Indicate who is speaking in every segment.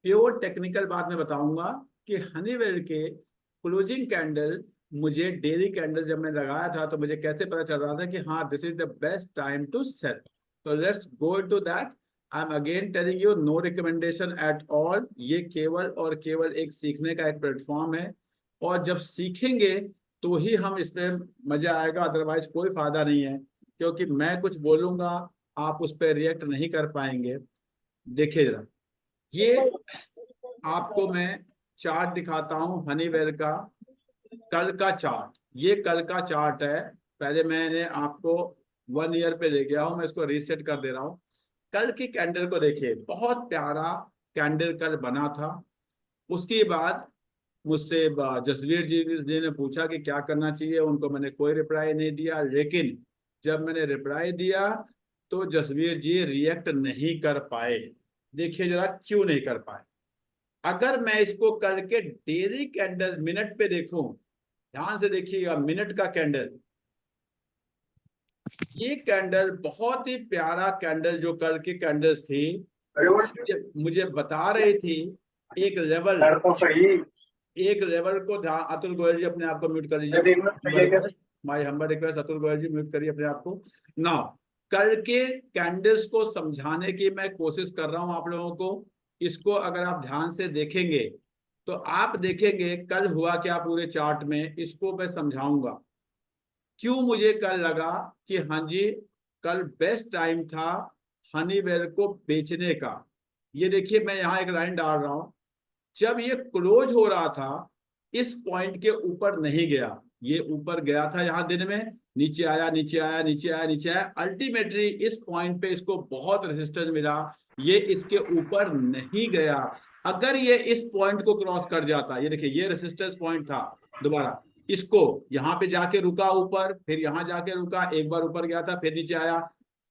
Speaker 1: Pure technical बात मैं बताऊंगा कि हनीवेल के क्लोजिंग कैंडल, मुझे डेली कैंडल जब मैं लगाया था तो मुझे कैसे पता चल रहा था कि हाँ this is the best time to sell. तो let's go into that. I am again telling you, no recommendation at all. ये केवल और केवल एक सीखने का एक प्लेटफॉर्म है, और जब सीखेंगे तो ही हम इसमें मजा आएगा, अदरवाइज कोई फायदा नहीं है। क्योंकि मैं कुछ बोलूंगा, आप उस पर रिएक्ट नहीं कर पाएंगे। देखिए जरा, ये आपको मैं चार्ट दिखाता हूं हनीवेल का, कल का चार्ट। ये कल का चार्ट है। पहले मैंने आपको 1 ईयर पे ले गया हूं, मैं इसको रीसेट कर दे रहा हूं। कल की कैंडल को देखिए, बहुत प्यारा कैंडल कल बना था। उसके बाद मुझसे जसवीर जी ने पूछा कि क्या करना चाहिए, उनको मैंने कोई रिप्लाई नहीं दिया। लेकिन जब मैंने रिप्लाई दिया तो जसवीर जी रिएक्ट नहीं कर पाए। देखिए जरा क्यों नहीं कर पाए। अगर मैं इसको करके डेली कैंडल मिनट पे देखूं, ध्यान से देखिएगा, मिनट का कैंडल, ये कैंडल बहुत ही प्यारा कैंडल जो कल की कैंडल्स थी मुझे बता रही थी एक लेवल,
Speaker 2: तो सही।
Speaker 1: एक लेवल को ध्यान। अतुल गोयल जी अपने आप को म्यूट कर लीजिए, my humble request. Atul Goyal ji mute करिए अपने आप को नाउ। कल के कैंडल्स को समझाने की मैं कोशिश कर रहा हूं आप लोगों को। इसको अगर आप ध्यान से देखेंगे तो आप देखेंगे कल हुआ क्या पूरे चार्ट में, इसको मैं समझाऊंगा। क्यों मुझे कल लगा कि हाँ जी कल बेस्ट टाइम था हनीवेल को बेचने का। ये देखिए मैं यहाँ एक लाइन डाल रहा हूं। जब ये क्लोज हो रहा था, इस पॉइंट के ऊपर नहीं गया। ये ऊपर गया था यहाँ दिन में, नीचे आया, नीचे आया, नीचे आया, नीचे आया, अल्टीमेटली इस पॉइंट पे इसको बहुत रेजिस्टेंस मिला। ये इसके ऊपर नहीं गया। अगर ये इस पॉइंट को क्रॉस कर जाता, ये देखिए ये रेजिस्टेंस पॉइंट था, दोबारा इसको यहाँ पे जाके रुका ऊपर, फिर यहाँ जाके रुका, एक बार ऊपर गया था, फिर नीचे आया,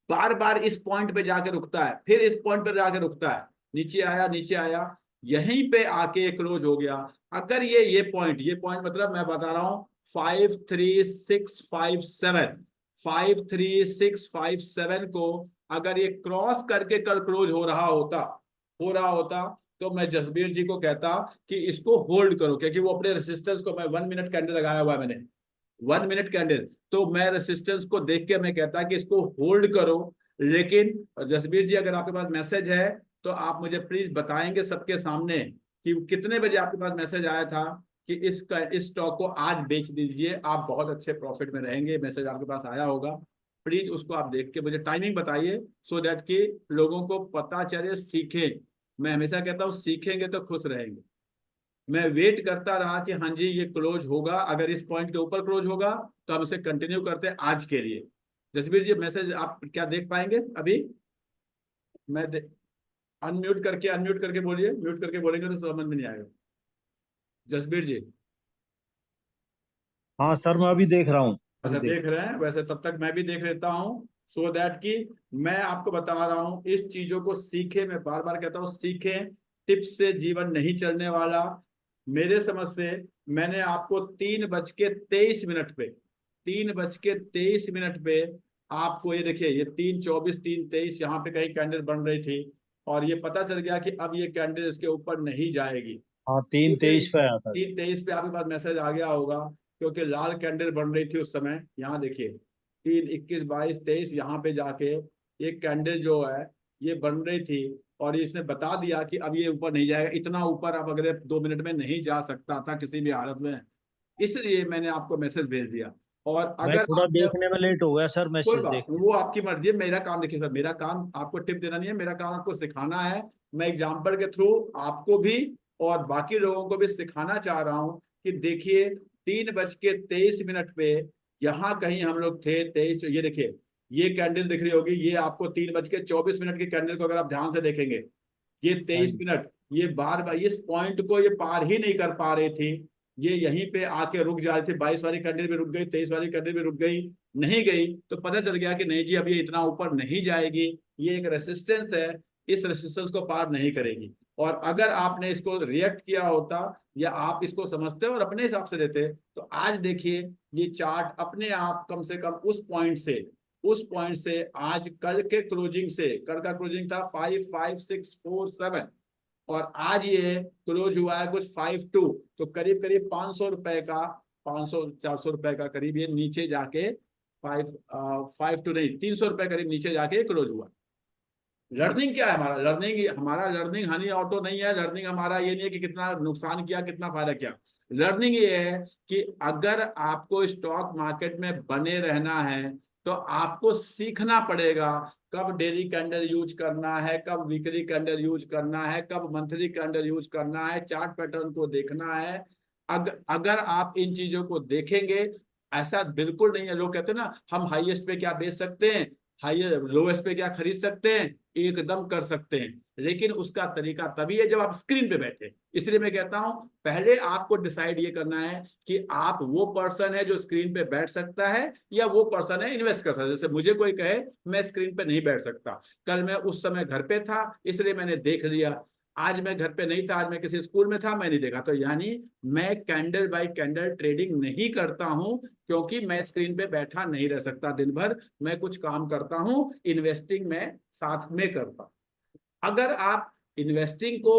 Speaker 1: बार बार इस पॉइंट पे जाके रुकता है, फिर इस पॉइंट पे जाके रुकता है, नीचे आया, नीचे आया, यहीं पे आके क्लोज हो गया। अगर ये पॉइंट मतलब मैं बता रहा हूं 53657, 53657 को अगर ये क्रॉस करके कल क्लोज हो रहा होता तो मैं जसबीर जी को कहता कि इसको होल्ड करो, क्योंकि वो अपने रेसिस्टेंस को, मैं 1 मिनट कैंडल लगाया हुआ है मैंने, 1 मिनट कैंडल, तो मैं रेसिस्टेंस को देख के मैं कहता कि इसको होल्ड करो। लेकिन जसबीर जी अगर आपके पास मैसेज है तो आप मुझे प्लीज बताएंगे सबके सामने कि कितने बजे आपके पास मैसेज आया था कि इस स्टॉक को आज बेच दीजिए, आप बहुत अच्छे प्रॉफिट में रहेंगे। मैसेज आपके पास आया होगा, प्लीज उसको आप देख के मुझे टाइमिंग बताइए, सो दैट कि लोगों को पता चले, सीखें। मैं हमेशा कहता हूँ सीखेंगे तो खुश रहेंगे। मैं वेट करता रहा कि हाँ जी ये क्लोज होगा, अगर इस पॉइंट के ऊपर क्लोज होगा तो हम इसे कंटिन्यू करते हैं आज के लिए। जसबीर जी मैसेज आप क्या देख पाएंगे अभी? मैं अनम्यूट करके बोलिए, म्यूट करके बोलेंगे तो समझ में नहीं आएगा। जसबीर जी,
Speaker 2: हाँ सर, मैं अभी देख रहा हूँ। अभी
Speaker 1: अच्छा
Speaker 2: देख।
Speaker 1: देख रहे हैं, वैसे तब तक मैं भी देख लेता हूँ, सो दैट कि मैं आपको बता रहा हूँ इस चीजों को सीखे। मैं बार बार कहता हूँ सीखें, टिप्स से जीवन नहीं चलने वाला। मेरे समझ से मैंने आपको 3:23 पे, 3:23 पे आपको ये देखिए, ये 3:24, 3:23 यहाँ पे कहीं कैंडल बन रही थी, और ये पता चल गया कि अब ये कैंडल इसके ऊपर नहीं जाएगी।
Speaker 2: हाँ, 3:23 पे आया था।
Speaker 1: 3:23 पे आपके पास मैसेज आ गया होगा, क्योंकि लाल कैंडल बन रही थी उस समय। यहाँ देखिए 3, 21, 22, 23 यहाँ पे जाके ये कैंडल जो है ये बन रही थी, और ये इसने बता दिया कि अब ये ऊपर नहीं जाएगा, इतना ऊपर अब अगले 2 मिनट में नहीं जा सकता था किसी भी हालत में। इसलिए मैंने आपको मैसेज भेज दिया। और
Speaker 2: मैं
Speaker 1: अगर
Speaker 2: थोड़ा
Speaker 1: आपने,
Speaker 2: देखने में लेट हो गया सर,
Speaker 1: कोई
Speaker 2: मैसेज
Speaker 1: बात नहीं,
Speaker 2: देखने
Speaker 1: वो आपकी मर्जी है। मेरा काम देखिए सर, मेरा काम आपको टिप देना नहीं है, मेरा काम आपको सिखाना है। मैं एग्जाम्पल के थ्रू आपको भी और बाकी लोगों को भी सिखाना चाह रहा हूं कि देखिए 3:23 पे यहाँ कहीं हम लोग थे, 23, ये देखिए ये कैंडल दिख रही होगी, ये आपको 3:24 की कैंडल को अगर आप ध्यान से देखेंगे, ये
Speaker 2: हाँ
Speaker 1: 23 मिनट, ये बार बार इस पॉइंट को ये पार ही नहीं कर पा रही थी। ये यहीं पे आके रुक जा रही थी, 22 वाली कैंडल भी रुक गई, 23 वाली कैंडल भी रुक गई, नहीं गई, तो पता चल गया कि नहीं जी अब ये इतना ऊपर नहीं जाएगी, ये एक रेसिस्टेंस है, इस रेसिस्टेंस को पार नहीं करेगी। और अगर आपने इसको रिएक्ट किया होता या आप इसको समझते और अपने हिसाब से देते, तो आज देखिए ये चार्ट अपने आप कम से कम उस पॉइंट से आज कल के क्लोजिंग से, कल का क्लोजिंग था 55647, और आज ये क्लोज हुआ है कुछ 5-2, तो करीब करीब 500 रुपए का, 500-400 रुपए का करीब ये नीचे जाके 5-2 नहीं, 300 रुपए करीब नीचे जाके क्लोज हुआ। लर्निंग क्या है हमारा? लर्निंग हनी ऑटो नहीं है। लर्निंग हमारा ये नहीं है कि कितना नुकसान किया कितना फायदा किया। लर्निंग ये है कि अगर आपको स्टॉक मार्केट में बने रहना है तो आपको सीखना पड़ेगा कब डेली कैंडल यूज करना है, कब वीकली कैंडल यूज करना है, कब मंथली कैंडल यूज करना है, चार्ट पैटर्न को देखना है। अगर आप इन चीजों को देखेंगे, ऐसा बिल्कुल नहीं है। लोग कहते हैं ना हम हाईएस्ट पे क्या बेच सकते हैं, हाई लोएस्ट पे क्या खरीद सकते हैं, एकदम कर सकते हैं, लेकिन उसका तरीका तभी है जब आप स्क्रीन पे बैठे। इसलिए मैं कहता हूं पहले आपको डिसाइड ये करना है कि आप वो पर्सन है जो स्क्रीन पे बैठ सकता है या वो पर्सन है इन्वेस्ट कर सकता है। जैसे मुझे कोई कहे मैं स्क्रीन पे नहीं बैठ सकता, कल मैं उस समय घर पे था इसलिए मैंने देख लिया, आज मैं घर पे नहीं था, आज मैं किसी स्कूल में था, मैं नहीं देखा, तो यानी मैं कैंडल बाय कैंडल ट्रेडिंग नहीं करता हूं, क्योंकि मैं स्क्रीन पे बैठा नहीं रह सकता दिन भर, मैं कुछ काम करता हूं, इन्वेस्टिंग में साथ में करता हूं। अगर आप इन्वेस्टिंग को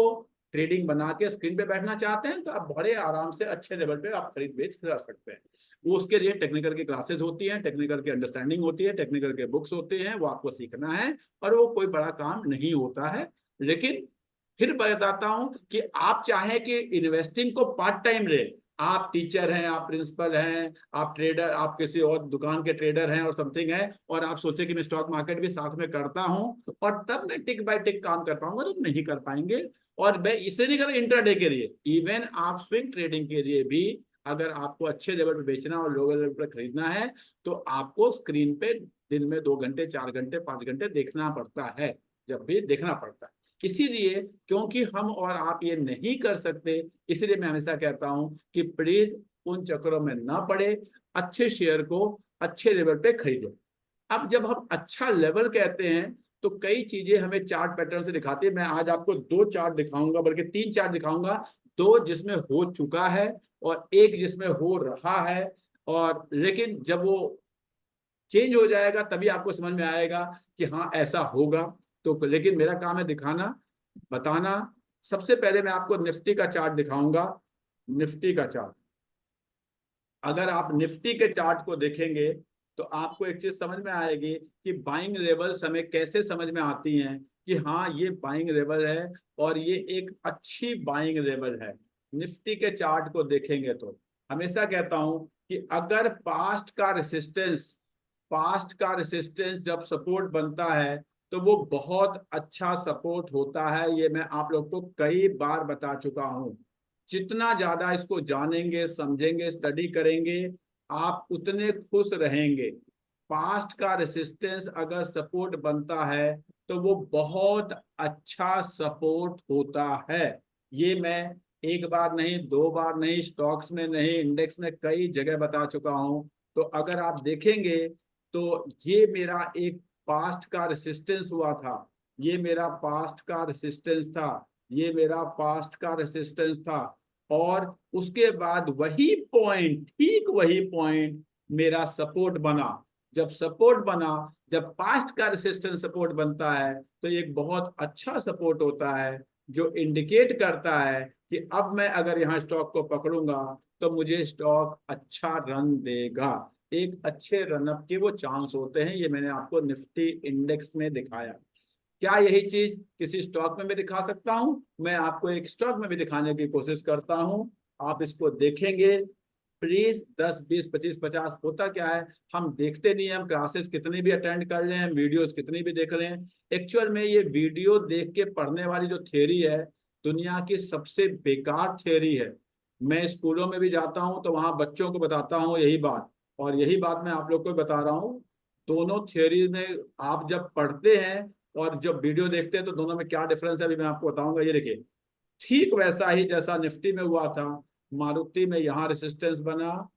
Speaker 1: ट्रेडिंग बना के स्क्रीन पे बैठना चाहते हैं तो आप बड़े आराम से अच्छे लेवल पे आप खरीद बेच कर सकते हैं। वो उसके लिए टेक्निकल की क्लासेस होती हैं, टेक्निकल की अंडरस्टैंडिंग होती है, टेक्निकल के बुक्स होते हैं, वो आपको सीखना है, और वो कोई बड़ा काम नहीं होता है। लेकिन फिर बताता हूं कि आप चाहें कि इन्वेस्टिंग को पार्ट टाइम ले, आप टीचर हैं, आप प्रिंसिपल हैं, आप ट्रेडर, आप किसी और दुकान के ट्रेडर हैं और समथिंग है, और आप सोचे कि मैं स्टॉक मार्केट भी साथ में करता हूं और तब मैं टिक बाय टिक काम कर पाऊंगा, तो नहीं कर पाएंगे। और मैं इसे नहीं कर रहा इंट्राडे के लिए, इवन आप स्विंग ट्रेडिंग के लिए भी अगर आपको अच्छे लेवल पे बेचना और लो लेवल पे खरीदना है तो आपको स्क्रीन पे दिन में 2 घंटे 4 घंटे 5 घंटे देखना पड़ता है, जब भी देखना पड़ता है। इसीलिए क्योंकि हम और आप ये नहीं कर सकते, इसलिए मैं हमेशा कहता हूं कि प्लीज उन चक्करों में ना पड़े, अच्छे शेयर को अच्छे लेवल पे खरीदो। अब जब हम अच्छा लेवल कहते हैं तो कई चीजें हमें चार्ट पैटर्न से दिखाती है। मैं आज आपको 2 चार्ट दिखाऊंगा, बल्कि 3 चार्ट दिखाऊंगा, 2 जिसमें हो चुका है और एक जिसमें हो रहा है। और लेकिन जब वो चेंज हो जाएगा तभी आपको समझ में आएगा कि हाँ ऐसा होगा। तो लेकिन मेरा काम है दिखाना, बताना। सबसे पहले मैं आपको निफ्टी का चार्ट दिखाऊंगा। निफ्टी का चार्ट, अगर आप निफ्टी के चार्ट को देखेंगे तो आपको एक चीज समझ में आएगी कि बाइंग लेवल्स हमें कैसे समझ में आती हैं कि हाँ ये बाइंग लेवल है और ये एक अच्छी बाइंग लेवल है। निफ्टी के चार्ट को देखेंगे तो हमेशा कहता हूं कि अगर पास्ट का रेसिस्टेंस जब सपोर्ट बनता है तो वो बहुत अच्छा सपोर्ट होता है। ये मैं आप लोग को कई बार बता चुका हूं। जितना ज्यादा इसको जानेंगे समझेंगे स्टडी करेंगे आप उतने खुश रहेंगे। पास्ट का रेसिस्टेंस अगर सपोर्ट बनता है तो वो बहुत अच्छा सपोर्ट होता है। ये मैं एक बार नहीं 2 बार नहीं, स्टॉक्स में नहीं, इंडेक्स में कई जगह बता चुका हूं। तो अगर आप देखेंगे तो ये मेरा एक पास्ट का रेसिस्टेंस हुआ था, ये मेरा पास्ट का रेसिस्टेंस था, ये मेरा पास्ट का रेसिस्टेंस था, और उसके बाद वही पॉइंट, ठीक वही पॉइंट मेरा सपोर्ट बना। जब सपोर्ट बना, जब पास्ट का रेसिस्टेंस सपोर्ट बनता है तो एक बहुत अच्छा सपोर्ट होता है जो इंडिकेट करता है कि अब मैं अगर यहाँ स्टॉक को पकड़ूंगा तो मुझे स्टॉक अच्छा रन देगा, एक अच्छे रनअप के वो चांस होते हैं। ये मैंने आपको निफ्टी इंडेक्स में दिखाया। क्या यही चीज किसी स्टॉक में भी दिखा सकता हूं? मैं आपको एक स्टॉक में भी दिखाने की कोशिश करता हूं, आप इसको देखेंगे प्लीज। 10 20 25 50 होता क्या है, हम देखते नहीं है। हम क्लासेस कितनी भी अटेंड कर रहे हैं, वीडियोस कितनी भी देख रहे हैं, एक्चुअल में ये वीडियो देख के पढ़ने वाली जो थ्योरी है दुनिया की सबसे बेकार थ्योरी है। मैं स्कूलों में भी जाता हूं तो वहां बच्चों को बताता हूं यही बात, और यही बात मैं आप लोग को बता रहा हूं। दोनों थ्योरी में आप जब पढ़ते हैं और जब वीडियो देखते हैं तो दोनों में क्या डिफरेंस है अभी मैं आपको बताऊंगा। ये देखिए, ठीक वैसा ही जैसा निफ्टी में हुआ था। मारुति में यहाँ रेसिस्टेंस बना,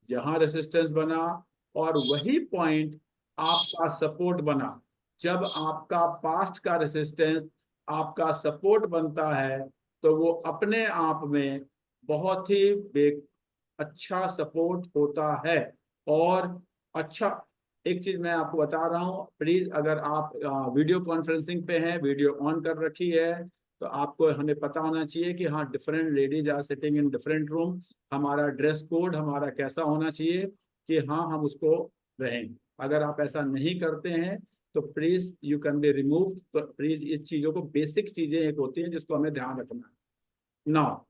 Speaker 1: यहाँ रेसिस्टेंस बना, और वही पॉइंट आपका सपोर्ट बना। जब आपका पास्ट का रेसिस्टेंस आपका सपोर्ट बनता है तो वो अपने आप में बहुत ही अच्छा सपोर्ट होता है। और अच्छा, एक चीज मैं आपको बता रहा हूँ, प्लीज अगर आप वीडियो कॉन्फ्रेंसिंग पे हैं, वीडियो ऑन कर रखी है, तो आपको हमें पता होना चाहिए कि हाँ different ladies are sitting in different room, हमारा ड्रेस कोड हमारा कैसा होना चाहिए कि हाँ हम उसको रहें। अगर आप ऐसा नहीं करते हैं तो please you can be remove. तो प्लीज इस चीजों को, बेसिक चीजें एक होती हैं जिसको हमें ध्यान रखना है। नाउ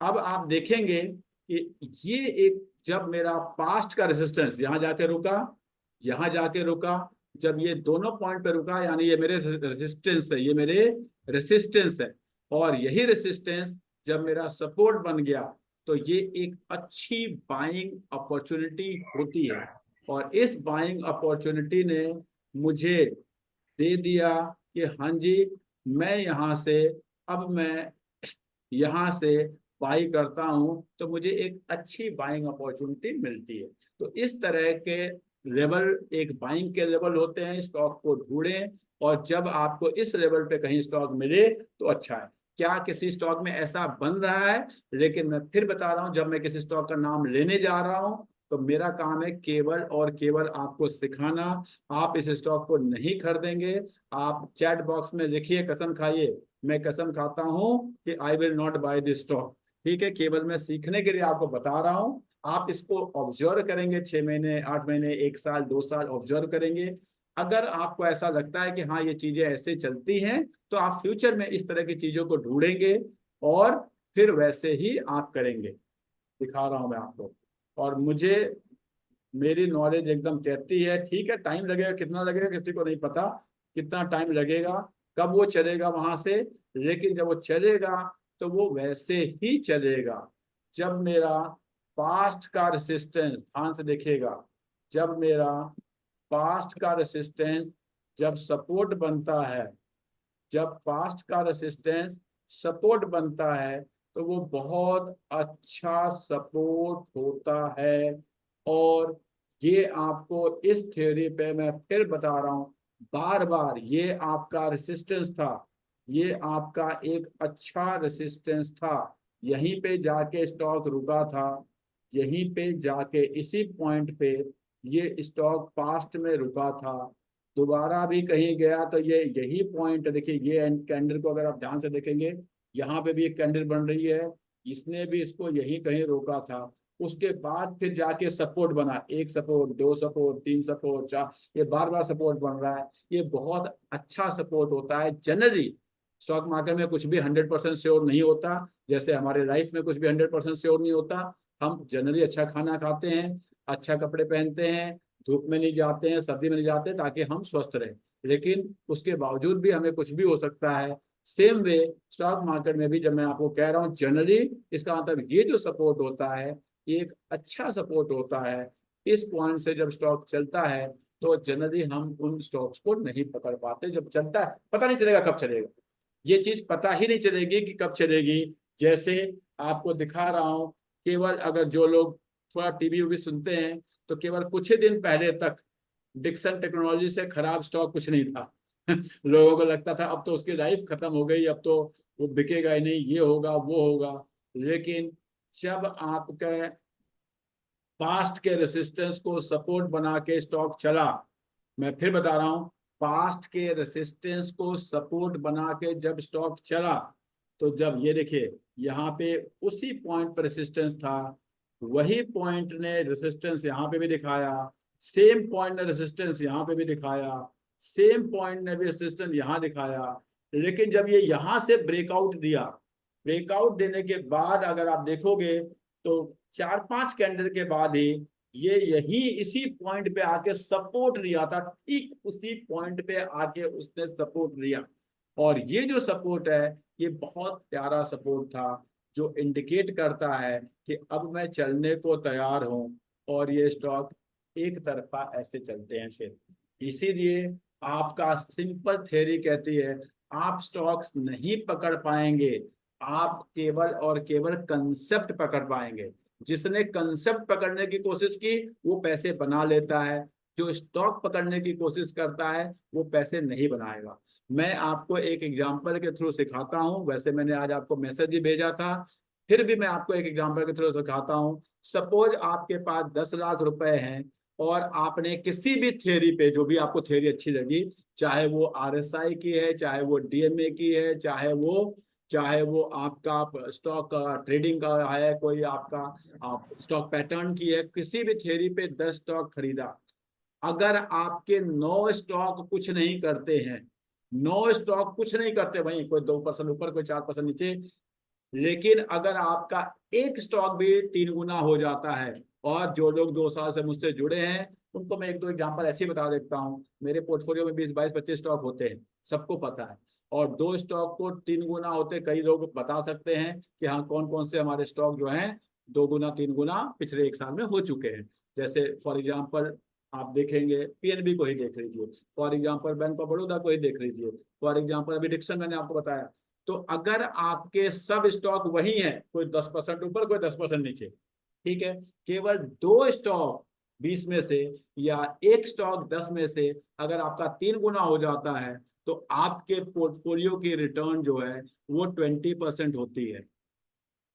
Speaker 1: अब आप देखेंगे कि ये एक, जब मेरा पास्ट का रेजिस्टेंस यहां जाके रुका, यहां जाके रुका, जब ये दोनों पॉइंट पे रुका, यानी ये मेरे रेजिस्टेंस है, ये मेरे रेसिस्टेंस है, और यही रेसिस्टेंस जब मेरा सपोर्ट बन गया तो ये एक अच्छी बाइंग अपॉर्चुनिटी होती है। और इस बाइंग अपॉर्चुनिटी ने मुझे दे दिया कि हाँ जी, मैं यहाँ से, अब मैं यहाँ से बाई करता हूं तो मुझे एक अच्छी बाइंग अपॉर्चुनिटी मिलती है। तो इस तरह के लेवल, एक बाइंग के लेवल होते हैं, स्टॉक को ढूंढें, और जब आपको इस लेवल पे कहीं स्टॉक मिले तो अच्छा है। क्या किसी स्टॉक में ऐसा बन रहा है? लेकिन मैं फिर बता रहा हूं, जब मैं किसी स्टॉक का नाम लेने जा रहा हूं तो मेरा काम है केवल और केवल आपको सिखाना। आप इस स्टॉक को नहीं खरीदेंगे। आप चैट बॉक्स में लिखिए, कसम खाइए, मैं कसम खाता हूं कि I will not buy this stock. ठीक है, केवल मैं सीखने के लिए आपको बता रहा हूं। आप इसको ऑब्जर्व करेंगे, 6 महीने, 8 महीने, 1 साल, 2 साल ऑब्जर्व करेंगे। अगर आपको ऐसा लगता है कि हाँ ये चीजें ऐसे चलती हैं, तो आप फ्यूचर में इस तरह की चीजों को ढूंढेंगे और फिर वैसे ही आप करेंगे। दिखा रहा हूं मैं आपको, और मुझे, मेरी नॉलेज एकदम कहती है, ठीक है टाइम लगेगा, कितना लगेगा किसी को नहीं पता, कितना टाइम लगेगा, कब वो चलेगा वहां से, लेकिन जब वो चलेगा तो वो वैसे ही चलेगा। जब मेरा पास्ट का रेसिस्टेंस, ध्यान से देखिएगा, जब मेरा पास्ट का रेसिस्टेंस जब सपोर्ट बनता है, जब पास्ट का रेसिस्टेंस सपोर्ट बनता है तो वो बहुत अच्छा सपोर्ट होता है। और ये आपको इस थ्योरी पे मैं फिर बता रहा हूं बार बार, ये आपका रेसिस्टेंस था, ये आपका एक अच्छा रेसिस्टेंस था। यहीं पे जाके स्टॉक रुका था, यहीं पे जाके इसी पॉइंट पे ये स्टॉक पास्ट में रुका था, दोबारा भी कहीं गया तो ये यही पॉइंट, देखिए ये कैंडल को अगर आप ध्यान से देखेंगे, यहाँ पे भी एक कैंडल बन रही है, इसने भी इसको यहीं कहीं रोका था। उसके बाद फिर जाके सपोर्ट बना, 1 सपोर्ट, 2 सपोर्ट, 3 सपोर्ट, 4, ये बार बार सपोर्ट बन रहा है। ये बहुत अच्छा सपोर्ट होता है। जनरली स्टॉक मार्केट में कुछ भी 100% श्योर नहीं होता, जैसे हमारे लाइफ में कुछ भी 100% श्योर नहीं होता। हम जनरली अच्छा खाना खाते हैं, अच्छा कपड़े पहनते हैं, धूप में नहीं जाते हैं, सर्दी में नहीं जाते, ताकि हम स्वस्थ रहें। लेकिन उसके बावजूद भी हमें कुछ भी हो सकता है। सेम वे स्टॉक मार्केट में भी, जब मैं आपको कह रहा हूँ जनरली, इसका मतलब ये जो सपोर्ट होता है ये एक अच्छा सपोर्ट होता है। इस पॉइंट से जब स्टॉक चलता है तो जनरली हम उन स्टॉक्स को नहीं पकड़ पाते। जब चलता है पता नहीं चलेगा कब चलेगा, ये चीज पता ही नहीं चलेगी कि कब चलेगी। जैसे आपको दिखा रहा हूं, केवल अगर जो लोग थोड़ा टीवी भी सुनते हैं तो केवल कुछ ही दिन पहले तक डिक्सन टेक्नोलॉजी से खराब स्टॉक कुछ नहीं था। लोगों को लगता था अब तो उसकी लाइफ खत्म हो गई, अब तो वो बिकेगा ही नहीं, ये होगा वो होगा। लेकिन जब आपके पास्ट के रेसिस्टेंस को सपोर्ट बना के स्टॉक चला, मैं फिर बता रहा हूं, पास्ट के रेसिस्टेंस को सपोर्ट बना के जब स्टॉक चला, तो जब ये देखिए यहाँ पे उसी पॉइंट पर रेसिस्टेंस था, वही पॉइंट ने रेसिस्टेंस यहाँ पे भी दिखाया, सेम पॉइंट ने रेसिस्टेंस यहाँ पे भी दिखाया, सेम पॉइंट ने भी रेसिस्टेंस यहाँ दिखाया। लेकिन जब ये यहाँ से ब्रेकआउट दिया, ब्रेकआउट देने के बाद अगर आप देखोगे तो 4-5 कैंडल के बाद ही ये यही इसी पॉइंट पे आके सपोर्ट लिया था, ठीक उसी पॉइंट पे आके उसने सपोर्ट लिया। और ये जो सपोर्ट है ये बहुत प्यारा सपोर्ट था, जो इंडिकेट करता है कि अब मैं चलने को तैयार हूं। और ये स्टॉक एक तरफा ऐसे चलते हैं सिर्फ। इसीलिए आपका सिंपल थ्योरी कहती है आप स्टॉक्स नहीं पकड़ पाएंगे, आप केवल और केवल कंसेप्ट पकड़ पाएंगे। जिसने कंसेप्ट पकड़ने की कोशिश की वो पैसे बना लेता है, जो स्टॉक पकड़ने की कोशिश करता है वो पैसे नहीं बनाएगा। मैं आपको एक एग्जांपल के थ्रू सिखाता हूं, वैसे मैंने आज आपको मैसेज भी भेजा था, फिर भी मैं आपको एक एग्जांपल के थ्रू सिखाता हूं। सपोज आपके पास 10 लाख रुपए हैं और आपने किसी भी थ्योरी पे, जो भी आपको थ्योरी अच्छी लगी, चाहे वो RSI की है, चाहे वो DMA की है, चाहे वो चाहे वो आपका स्टॉक ट्रेडिंग का है, कोई आपका आप स्टॉक पैटर्न की है, किसी भी थ्योरी पे 10 स्टॉक खरीदा, अगर आपके 9 स्टॉक कुछ नहीं करते हैं, 9 स्टॉक कुछ नहीं करते, वहीं कोई 2% ऊपर कोई 4% नीचे, लेकिन अगर आपका एक स्टॉक भी 3 गुना हो जाता है, और जो लोग 2 साल से मुझसे जुड़े हैं उनको मैं एक दो एग्जांपल ऐसे ही बता देता हूँ, मेरे पोर्टफोलियो में 20 22 25 स्टॉक होते हैं, सबको पता है, और 2 स्टॉक को 3 गुना होते, कई लोग बता सकते हैं कि हाँ कौन कौन से हमारे स्टॉक जो हैं 2 गुना 3 गुना पिछले 1 साल में हो चुके हैं। जैसे फॉर एग्जाम्पल आप देखेंगे पीएनबी को ही देख लीजिए, for example bank of Baroda को ही देख लीजिए, फॉर एग्जाम्पल अभी डिक्सन मैंने आपको बताया। तो अगर आपके सब स्टॉक वही है, कोई 10% ऊपर कोई 10% नीचे, ठीक है, केवल 2 स्टॉक 20 में से या एक स्टॉक 10 में से अगर आपका 3 गुना हो जाता है, तो आपके पोर्टफोलियो की रिटर्न जो है वो 20% होती है।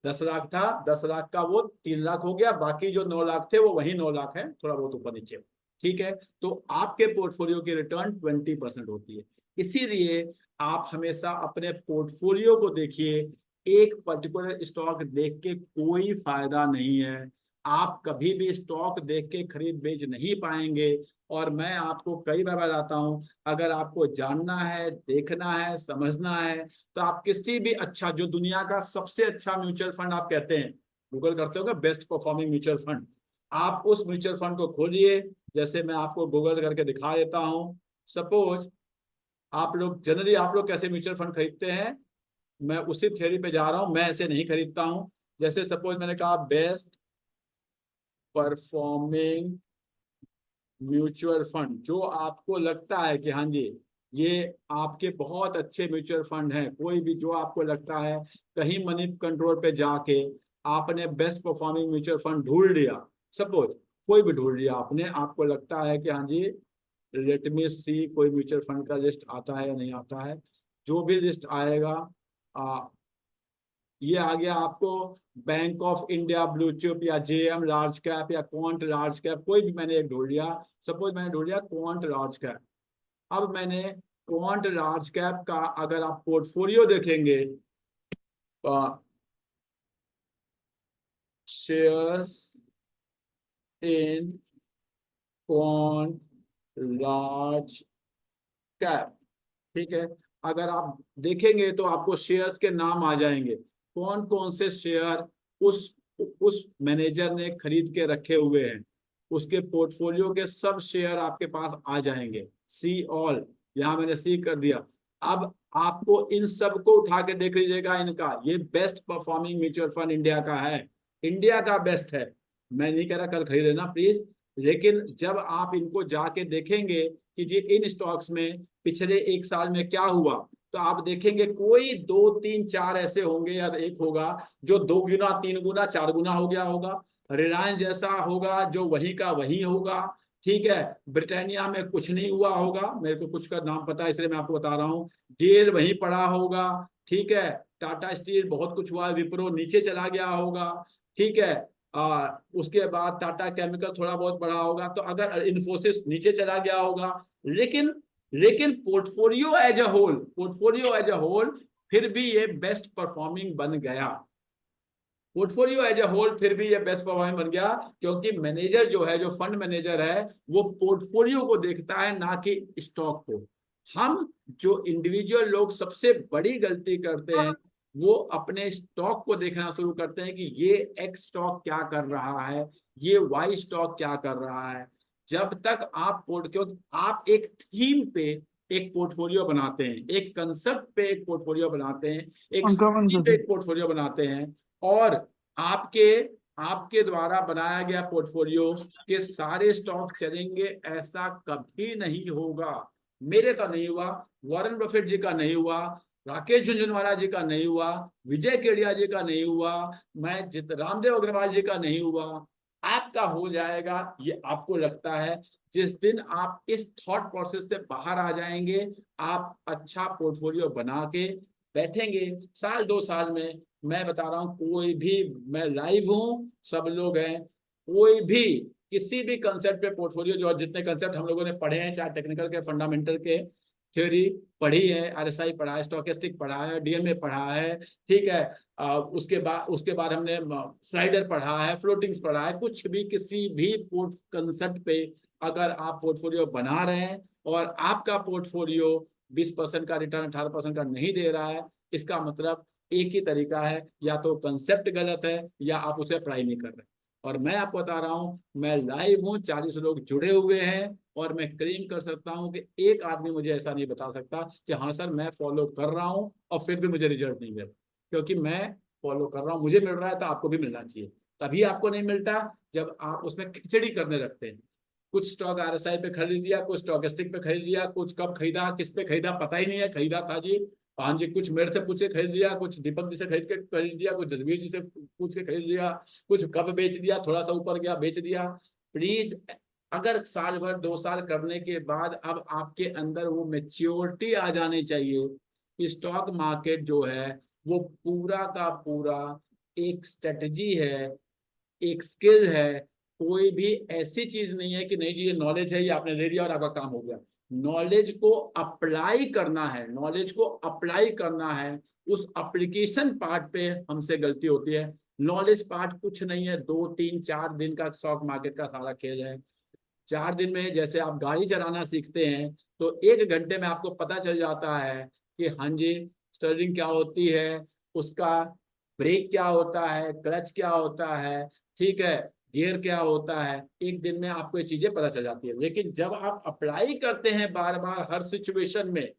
Speaker 1: 10 लाख था, 10 लाख का वो 3 लाख हो गया, बाकी जो 9 लाख थे वो वही 9 लाख है, थोड़ा बहुत ऊपर नीचे, ठीक है। तो आपके पोर्टफोलियो की रिटर्न 20% होती है। इसीलिए आप हमेशा अपने पोर्टफोलियो को देखिए, एक पर्टिकुलर स्टॉक देख के कोई फायदा नहीं है। आप कभी भी स्टॉक देख के खरीद बेच नहीं पाएंगे। और मैं आपको कई बार बताता हूं, अगर आपको जानना है, देखना है, समझना है, तो आप किसी भी अच्छा, जो दुनिया का सबसे अच्छा म्यूचुअल फंड आप कहते हैं, गूगल करते हो बेस्ट परफॉर्मिंग म्यूचुअल फंड, आप उस म्यूचुअल फंड को खोलिए। जैसे मैं आपको गूगल करके दिखा देता हूं। सपोज आप लोग जनरली आप लोग कैसे म्यूचुअल फंड खरीदते हैं, मैं उसी थ्योरी पे जा रहा हूं, मैं ऐसे नहीं खरीदता हूं। जैसे सपोज मैंने कहा बेस्ट परफॉर्मिंग म्यूचुअल फंड, जो आपको लगता है कि हाँ जी ये आपके बहुत अच्छे म्यूचुअल फंड हैं, कोई भी जो आपको लगता है, कहीं मनी कंट्रोल पे जाके आपने बेस्ट परफॉर्मिंग म्यूचुअल फंड ढूंढ लिया, सपोज कोई भी ढूंढ लिया आपने, आपको लगता है कि हाँ जी लेट मी सी कोई म्यूचुअल फंड का लिस्ट आता है या नहीं आता है, जो भी लिस्ट आएगा, ये आ गया आपको bank of India blue chip या जेएम लार्ज कैप या क्वांट लार्ज कैप, कोई भी मैंने एक ढूंढ लिया, सपोज मैंने ढूंढ लिया क्वांट लार्ज कैप। अब मैंने क्वांट लार्ज कैप का अगर आप पोर्टफोलियो देखेंगे, shares in quant large cap, ठीक है, अगर आप देखेंगे तो आपको शेयर्स के नाम आ जाएंगे, कौन कौन से शेयर उस मैनेजर ने खरीद के रखे हुए हैं, उसके पोर्टफोलियो के सब शेयर आपके पास आ जाएंगे, सी ऑल, यहां मैंने सी कर दिया। अब आपको इन सब को उठा के देख लीजिएगा, इनका ये best performing mutual fund India का है, इंडिया का बेस्ट है। मैं नहीं कह रहा कल खरीद लेना प्लीज, लेकिन जब आप इनको जाके देखेंगे कि जी इन स्टॉक्स में पिछले 1 साल में क्या हुआ, तो आप देखेंगे कोई 2 3 4 ऐसे होंगे या एक होगा जो 2 गुना 3 गुना 4 गुना हो गया होगा, रिलायंस जैसा होगा जो वही का वही होगा, ठीक है, ब्रिटानिया में कुछ नहीं हुआ होगा, मेरे को कुछ का नाम पता है इसलिए मैं आपको बता रहा हूँ, गेल वहीं पड़ा होगा, ठीक है, टाटा स्टील बहुत कुछ हुआ, विप्रो नीचे चला गया होगा, ठीक है, उसके बाद टाटा केमिकल थोड़ा बहुत बढ़ा होगा, तो अगर इन्फोसिस नीचे चला गया होगा, लेकिन लेकिन पोर्टफोलियो एज अ होल फिर भी ये बेस्ट परफॉर्मिंग बन गया, पोर्टफोलियो एज अ होल फिर भी ये बेस्ट परफॉर्मिंग बन गया, क्योंकि मैनेजर जो है, जो फंड मैनेजर है, वो पोर्टफोलियो को देखता है ना कि स्टॉक को। हम जो इंडिविजुअल लोग सबसे बड़ी गलती करते हैं, वो अपने स्टॉक को देखना शुरू करते हैं कि ये एक्स स्टॉक क्या कर रहा है, ये वाई स्टॉक क्या कर रहा है। जब तक आप क्योंकि आप एक थीम पे एक पोर्टफोलियो बनाते हैं, एक कंसेप्ट पे एक पोर्टफोलियो बनाते हैं, एक स्ट्रैटेजी पे एक पोर्टफोलियो बनाते हैं, और आपके आपके द्वारा बनाया गया पोर्टफोलियो के सारे स्टॉक चलेंगे, ऐसा कभी नहीं होगा। मेरे का नहीं हुआ, वॉरेन बफेट जी का नहीं हुआ, राकेश झुंझुनवाला जी का नहीं हुआ, विजय केडिया जी का नहीं हुआ, मैं रामदेव अग्रवाल जी का नहीं हुआ, आपका हो जाएगा। ये आपको लगता है, जिस दिन आप इस थॉट प्रोसेस से बाहर आ जाएंगे, आप अच्छा पोर्टफोलियो बना के बैठेंगे, साल 2 साल में, मैं बता रहा हूं, कोई भी, मैं लाइव हूं, सब लोग हैं, कोई भी किसी भी कंसेप्ट पे पोर्टफोलियो, जो जितने कंसेप्ट हम लोगों ने पढ़े हैं, चाहे टेक्निकल के फंडामेंटल के, थ्योरी पढ़ी है, आरएसआई पढ़ा है, स्टोकेस्टिक पढ़ा है, डीएमए पढ़ा है, ठीक है। उसके बाद हमने स्लाइडर पढ़ा है, फ्लोटिंग्स पढ़ा है। कुछ भी किसी भी पोर्ट कंसेप्ट पे अगर आप पोर्टफोलियो बना रहे हैं और आपका पोर्टफोलियो 20% का रिटर्न 18% का नहीं दे रहा है, इसका मतलब एक ही तरीका है, या तो कंसेप्ट गलत है या आप उसे अप्लाई नहीं कर रहे। और मैं आपको बता रहा हूं, मैं लाइव हूं, 40 लोग जुड़े हुए हैं, और मैं क्लेम कर सकता हूं कि एक आदमी मुझे ऐसा नहीं बता सकता कि हाँ सर मैं फॉलो कर रहा हूं और फिर भी मुझे रिजल्ट नहीं मिल रहा। क्योंकि मैं फॉलो कर रहा हूं, मुझे मिल रहा है, तो आपको भी मिलना चाहिए। तभी आपको नहीं मिलता जब आप उसमें खिचड़ी करने लगते हैं। कुछ स्टॉक आरएसआई पे खरीद लिया, कुछ स्टॉकेस्टिक पे खरीद लिया, कुछ कब खरीदा, किस पे खरीदा पता ही नहीं है, खरीदा था जी हाँ जी, कुछ मेरे से पूछ के खरीद लिया, कुछ दीपक जी से खरीद लिया, कुछ जसवीर जी से पूछ के खरीद लिया, कुछ कब बेच दिया, थोड़ा सा ऊपर गया बेच दिया। प्लीज, अगर साल भर 2 साल करने के बाद अब आपके अंदर वो मेच्योरिटी आ जानी चाहिए कि स्टॉक मार्केट जो है वो पूरा का पूरा एक स्ट्रेटजी है, एक स्किल है। कोई भी ऐसी चीज नहीं है कि नहीं जी ये नॉलेज है, ये आपने ले लिया और आपका काम हो गया। नॉलेज को अप्लाई करना है, नॉलेज को अप्लाई करना है। उस एप्लीकेशन पार्ट पे हमसे गलती होती है। नॉलेज पार्ट कुछ नहीं है, 2 3 4 दिन का स्टॉक मार्केट का सारा खेल है। 4 दिन में जैसे आप गाड़ी चलाना सीखते हैं तो 1 घंटे में आपको पता चल जाता है कि हाँ जी स्टीयरिंग क्या होती है, उसका ब्रेक क्या होता है, क्लच क्या होता है, ठीक है, गियर क्या होता है। 1 दिन में आपको ये चीजें पता चल जाती है। लेकिन जब आप अप्लाई करते हैं बार बार हर सिचुएशन में,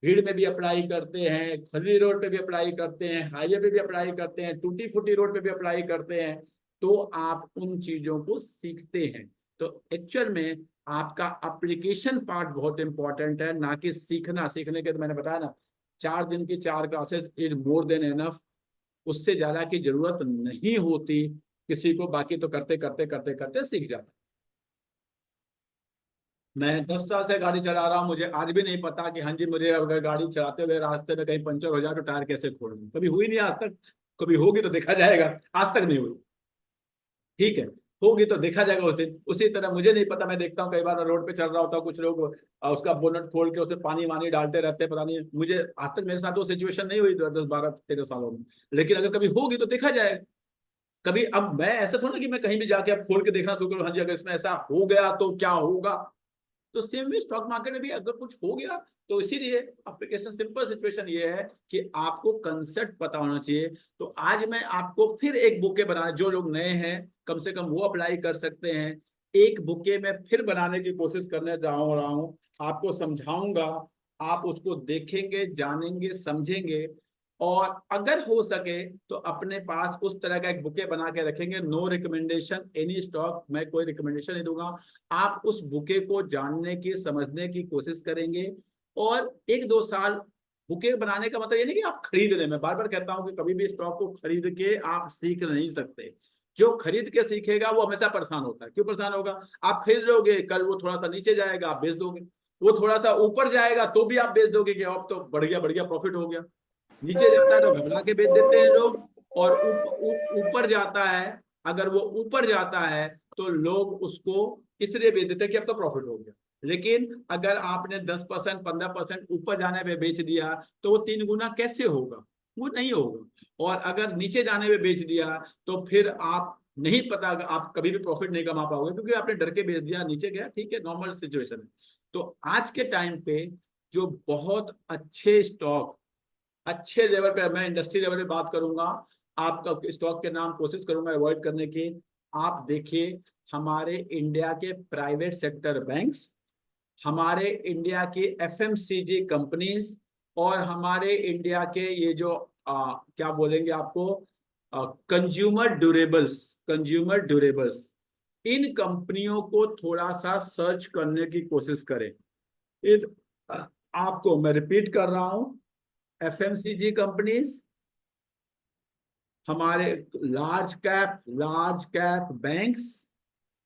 Speaker 1: भीड़ में भी अप्लाई करते हैं, खली रोड पे भी अप्लाई करते हैं, हाईवे पे भी अप्लाई करते हैं, टूटी फूटी रोड पे भी अप्लाई करते हैं, तो आप उन चीजों को सीखते हैं। तो एक्चुअल में आपका एप्लीकेशन पार्ट बहुत इंपॉर्टेंट है, ना कि सीखना। सीखने के तो मैंने बताया ना, 4 दिन की 4 classes is more than enough. उससे ज्यादा की जरूरत नहीं होती किसी को, बाकी तो करते करते करते करते सीख जाता। मैं 10 साल से गाड़ी चला रहा हूँ, मुझे आज भी नहीं पता कि हाँ जी मुझे अगर गाड़ी चलाते हुए रास्ते में कहीं पंचर हो जाए तो टायर कैसे खोलूं। कभी हुई नहीं आज तक, कभी होगी तो देखा जाएगा। आज तक नहीं हुई, ठीक है। होगी तो देखा जाएगा उस दिन। उसी तरह मुझे नहीं पता, मैं देखता हूँ कई बार रोड पे चल रहा होता हूँ, कुछ लोग उसका बोनट खोल के उसमें पानी वानी डालते रहते हैं, पता नहीं। मुझे आज तक मेरे साथ वो सिचुएशन नहीं हुई 10 12 13 सालों में, लेकिन अगर कभी होगी तो देखा जाएगा। कभी अब मैं ऐसा थोड़ा कि मैं कहीं भी जाके अब खोल के देखना शुरू करूँ, हाँ जी अगर इसमें ऐसा हो गया तो क्या होगा। तो सेम वे स्टॉक मार्केट में भी अगर कुछ हो गया तो इसीलिए एप्लीकेशन, सिंपल सिचुएशन ये है कि आपको कंसेप्ट पता होना चाहिए। तो आज मैं आपको फिर एक बुके बनाने, जो लोग नए हैं कम से कम वो अप्लाई कर सकते हैं। एक बुके में फिर बनाने की कोशिश करने जा रहा हूं, आपको समझाऊंगा, आप उसको देखेंगे, जानेंगे, समझेंगे। और अगर हो सके तो अपने पास उस तरह का एक बुके बना के रखेंगे। नो रिकमेंडेशन एनी स्टॉक, मैं कोई रिकमेंडेशन नहीं दूंगा। आप उस बुके को जानने की, समझने की कोशिश करेंगे। और 1 2 साल बुके बनाने का मतलब ये नहीं कि आप खरीद रहे। मैं बार बार कहता हूं कि कभी भी स्टॉक को खरीद के आप सीख नहीं सकते। जो खरीद के सीखेगा वो हमेशा परेशान होता है। क्यों परेशान होगा? आप खरीद लोगे, कल वो थोड़ा सा नीचे जाएगा आप बेच दोगे, वो थोड़ा सा ऊपर जाएगा तो भी आप बेच दोगे कि अब तो बढ़िया बढ़िया प्रॉफिट हो गया। नीचे जाता है तो घबरा के बेच देते हैं लोग, और ऊपर जाता है, अगर वो ऊपर जाता है तो लोग उसको इसलिए बेच देते हैं कि अब तो प्रॉफिट हो गया। लेकिन अगर आपने 10% 15% ऊपर जाने पे बेच दिया तो वो 3 गुना कैसे होगा? वो नहीं होगा। और अगर नीचे जाने पे बेच दिया तो फिर आप नहीं पता, आप कभी भी प्रॉफिट नहीं कमा पाओगे, क्योंकि आपने डर के बेच दिया, नीचे गया, ठीक है, नॉर्मल सिचुएशन है। तो आज के टाइम पे जो बहुत अच्छे स्टॉक, अच्छे लेवल पे, मैं इंडस्ट्री लेवल पे बात करूंगा, आपका स्टॉक के नाम कोशिश करूंगा अवॉइड करने की। आप देखिए, हमारे इंडिया के प्राइवेट सेक्टर बैंक्स, हमारे इंडिया की एफएमसीजी कंपनीज, और हमारे इंडिया के ये जो क्या बोलेंगे आपको, कंज्यूमर ड्यूरेबल्स, कंज्यूमर ड्यूरेबल्स, इन कंपनियों को थोड़ा सा सर्च करने की कोशिश करें। इन आपको मैं रिपीट कर रहा हूं, एफएमसीजी कंपनीज, हमारे लार्ज कैप बैंक्स,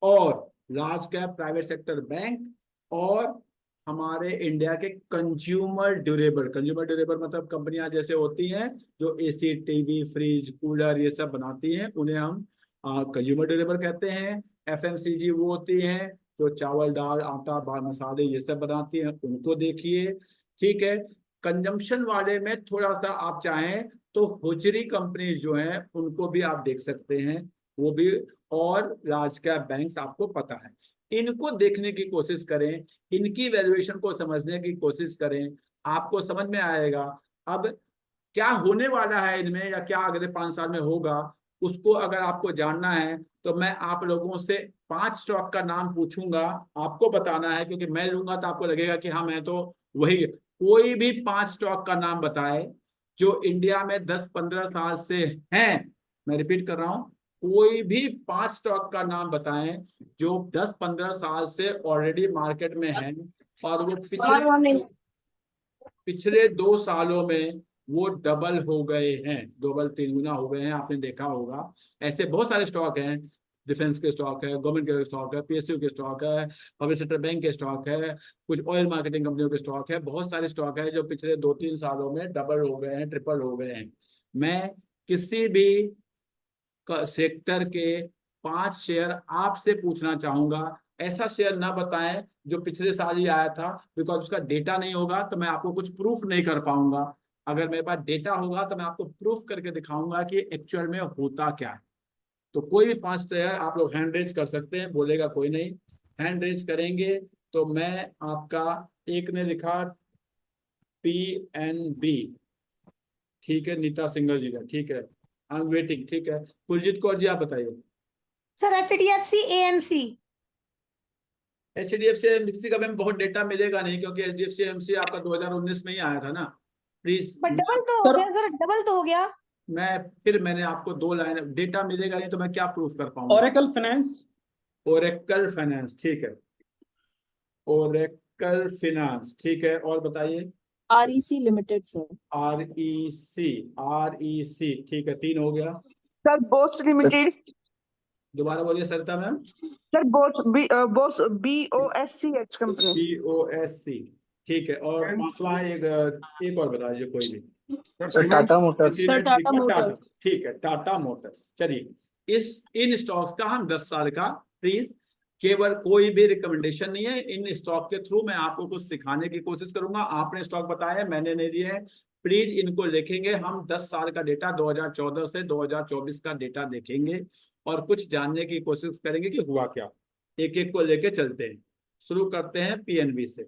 Speaker 1: और large cap private sector bank, और हमारे इंडिया के कंज्यूमर ड्यूरेबल। कंज्यूमर ड्यूरेबल मतलब कंपनियां जैसे होती हैं जो एसी, टीवी, फ्रिज, कूलर ये सब बनाती हैं, उन्हें हम कंज्यूमर ड्यूरेबल कहते हैं। एफएमसीजी वो होती हैं जो चावल, दाल, आटा, मसाले ये सब बनाती हैं, उनको देखिए। ठीक है। कंजम्पशन वाले में थोड़ा सा आप चाहें तो हुजरी कंपनी जो हैं उनको भी आप देख सकते हैं, वो भी, और लार्ज कैप बैंक्स आपको पता है, इनको देखने की कोशिश करें, इनकी वैल्यूएशन को समझने की कोशिश करें, आपको समझ में आएगा। अब क्या होने वाला है इनमें या क्या अगले 5 साल में होगा, उसको अगर आपको जानना है तो मैं आप लोगों से 5 स्टॉक का नाम पूछूंगा, आपको बताना है, क्योंकि मैं लूंगा तो आपको लगेगा कि हाँ मैं तो वही, कोई भी 5 स्टॉक का नाम बताए जो इंडिया में 10-15 साल से हैं। मैं रिपीट कर रहा हूं, कोई भी 5 स्टॉक का नाम बताएं जो 10-15 साल से ऑलरेडी मार्केट में हैं, और वो पिछले 2 सालों में वो डबल हो गए हैं, डबल 3 गुना हो गए हैं, आपने देखा होगा। ऐसे बहुत सारे स्टॉक हैं, डिफेंस के स्टॉक है, गवर्नमेंट के स्टॉक है, पीएसयू के स्टॉक है, पब्लिक सेक्टर बैंक के स्टॉक है, कुछ ऑयल मार्केटिंग कंपनियों के स्टॉक है, बहुत सारे स्टॉक है जो पिछले 2-3 सालों में डबल हो गए हैं, ट्रिपल हो गए हैं। मैं किसी भी सेक्टर के 5 शेयर आपसे पूछना चाहूंगा, ऐसा शेयर ना बताएं जो पिछले साल ही आया था, बिकॉज उसका डेटा नहीं होगा तो मैं आपको कुछ प्रूफ नहीं कर पाऊंगा। अगर मेरे पास डेटा होगा तो मैं आपको प्रूफ करके दिखाऊंगा कि एक्चुअल में होता क्या है। तो कोई भी 5 शेयर आप लोग हैंड रेज कर सकते हैं, बोलेगा कोई नहीं, हैंड रेज करेंगे तो मैं आपका, एक ने लिखा PNB, ठीक है, नीता सिंगल जी का, ठीक है, आई एम वेटिंग, ठीक है। कुलजीत कौर जी आप बताइए।
Speaker 3: Sir HDFC AMC।
Speaker 1: HDFC MC का मैम बहुत डेटा मिलेगा नहीं, क्योंकि HDFC एमसी आपका 2019 में ही आया था ना, प्लीज।
Speaker 3: बट डबल तो हो गया सर, डबल तो हो गया।
Speaker 1: मैंने आपको 2 लाइन डेटा मिलेगा नहीं तो मैं क्या प्रूफ कर पाऊंगा।
Speaker 4: Oracle finance.
Speaker 1: ओरेकल फाइनेंस, ठीक है, ओरेकल फाइनेंस, ठीक है, और बताइए।
Speaker 5: REC limited sir.
Speaker 1: REC, ठीक है, 3 हो गया।
Speaker 6: Sir Bosch limited.
Speaker 1: दोबारा बोलिए Sarita ma'am.
Speaker 6: Sir Bosch BOSCH company.
Speaker 1: BOSC, ठीक है, और 5वां एक और बता दीजिए कोई भी।
Speaker 4: Sir Tata Motors.
Speaker 1: किसी
Speaker 5: सर
Speaker 1: ने
Speaker 5: टाटा
Speaker 1: लिखा टाटा,
Speaker 5: मोटर्स।
Speaker 1: ठीक है, टाटा मोटर्स। चलिए, इन स्टॉक्स का हम 10 साल का, प्लीज, केवल कोई भी रिकमेंडेशन नहीं है, इन स्टॉक के थ्रू मैं आपको कुछ सिखाने की कोशिश करूंगा। आपने स्टॉक बताया, मैंने नहीं दिए हैं, प्लीज इनको लिखेंगे। हम 10 साल का डेटा 2014 से 2024 का डेटा देखेंगे और कुछ जानने की कोशिश करेंगे कि हुआ क्या। एक एक को लेके चलते हैं, शुरू करते हैं PNB से,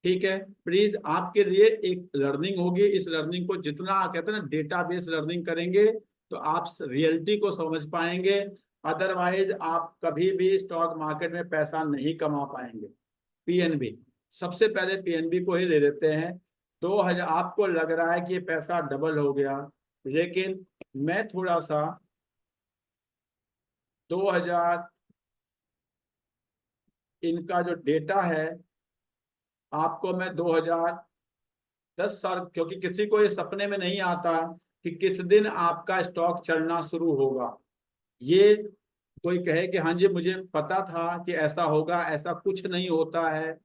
Speaker 1: ठीक है। प्लीज आपके लिए एक लर्निंग होगी, इस लर्निंग को जितना कहते हैं ना डेटाबेस लर्निंग करेंगे तो आप रियलिटी को समझ पाएंगे, अदरवाइज आप कभी भी स्टॉक मार्केट में पैसा नहीं कमा पाएंगे। PNB, सबसे पहले PNB को ही ले लेते हैं। 2000, आपको लग रहा है कि ये पैसा डबल हो गया, लेकिन मैं थोड़ा सा 2000 इनका जो डेटा है आपको मैं 2010 साल, क्योंकि किसी को ये सपने में नहीं आता कि किस दिन आपका स्टॉक चलना शुरू होगा। ये कोई कहे कि हाँ जी मुझे पता था कि ऐसा होगा, ऐसा कुछ नहीं होता है।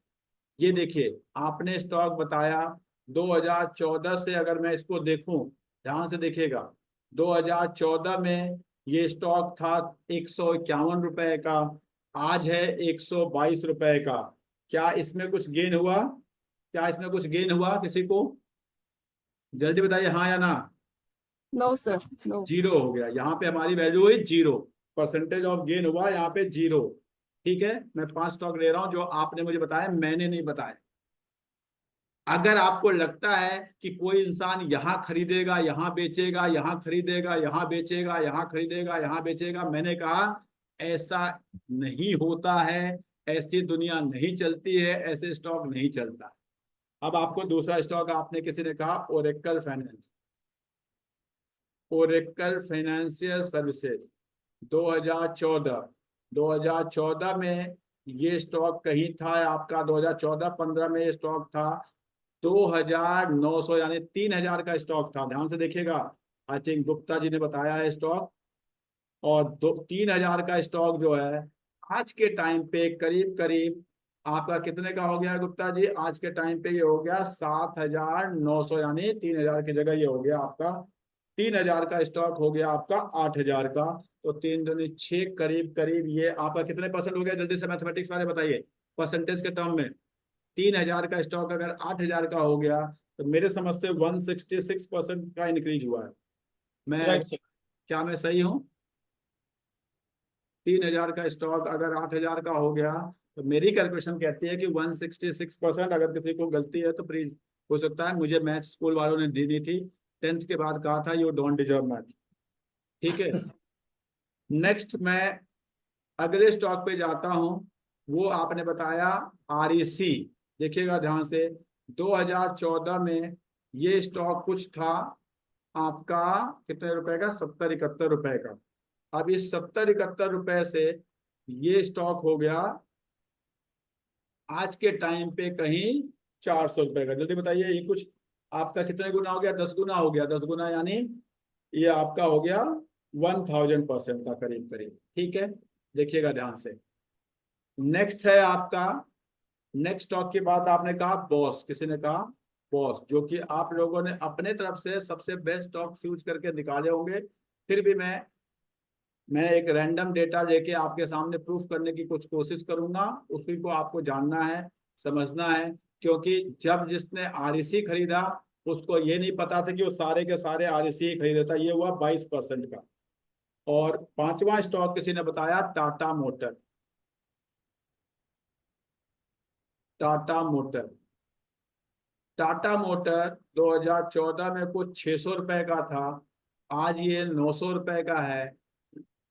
Speaker 1: ये देखिए, आपने स्टॉक बताया 2014 से, अगर मैं इसको देखूं, ध्यान से देखिएगा, 2014 में ये स्टॉक था 151 रुपए का, आज है 122 रुपए का। क्या इसमें कुछ गेन हुआ? क्या इसमें कुछ गेन हुआ किसी को? जल्दी बताइए हाँ या ना।
Speaker 5: No sir, no.
Speaker 1: 0 हो गया, यहाँ पे हमारी वैल्यू हुई 0, परसेंटेज ऑफ गेन हुआ यहाँ पे 0, ठीक है। मैं 5 स्टॉक ले रहा हूँ जो आपने मुझे बताया, मैंने नहीं बताया। अगर आपको लगता है कि कोई इंसान यहाँ खरीदेगा यहाँ बेचेगा, यहाँ खरीदेगा यहाँ बेचेगा, यहाँ खरीदेगा यहाँ बेचेगा, मैंने कहा ऐसा नहीं होता है, ऐसी दुनिया नहीं चलती है, ऐसे स्टॉक नहीं चलता। अब आपको दूसरा स्टॉक, आपने किसी ने कहा Oracle finance, Oracle financial services 2014 में ये स्टॉक कहीं था आपका, 2014-15 में ये स्टॉक था 2900, यानी 3000 का स्टॉक था। ध्यान से देखिएगा, आई थिंक गुप्ता जी ने बताया है स्टॉक, और 3000 का स्टॉक जो है आज के टाइम पे करीब करीब आपका कितने का हो गया गुप्ता जी? आज के टाइम पे ये हो गया 7900, यानी 3000 की जगह ये हो गया आपका, 3000 का स्टॉक हो गया आपका 8000 का। तो 3 दूनी 6, करीब करीब ये आपका कितने परसेंट हो गया? जल्दी से मैथमेटिक्स वाले बताइए, परसेंटेज के टर्म में। 3,000 का स्टॉक अगर 8,000 का हो गया तो मेरे समझ से 166% का इंक्रीज हुआ है। मैं क्या मैं सही हूं? 3,000 का स्टॉक अगर 8,000 का हो गया तो मेरी कैलकुलेशन कहती है कि 166%। अगर किसी को गलती है तो प्लीज, हो सकता है मुझे मैथ स्कूल वालों ने दी नहीं थी, 10th के बाद कहा था यू डोंट डिजर्व मैथ। ठीक है, नेक्स्ट मैं अगले स्टॉक पे जाता हूं। वो आपने बताया REC। देखिएगा ध्यान से, 2014 में ये स्टॉक कुछ था आपका कितने रुपए का, 70-71 रुपए का। अब इस 70-71 रुपए से ये स्टॉक हो गया आज के टाइम पे कहीं 400 रुपए का। जल्दी बताइए, ये कुछ आपका कितने गुना हो गया? 10 गुना हो गया। 10 गुना यानी ये आपका हो गया 1000% का करीब करीब। ठीक है, देखिएगा ध्यान से। नेक्स्ट है आपका, नेक्स्ट स्टॉक की बात आपने कहा बॉस, किसी ने कहा बॉस, जो कि आप लोगों ने अपने तरफ से सबसे बेस्ट स्टॉक चूज करके निकाले होंगे। फिर भी मैं एक रैंडम डेटा लेके आपके सामने प्रूफ करने की कुछ कोशिश करूंगा। उसी को आपको जानना है, समझना है, क्योंकि जब जिसने REC खरीदा उसको ये नहीं पता था कि वो सारे के सारे REC ही खरीदा था। ये हुआ 22% का। और पांचवा स्टॉक किसी ने बताया Tata motor. Tata motor, Tata motor 2014 में कुछ 600 रुपए का था, आज ये 900 रुपए का है।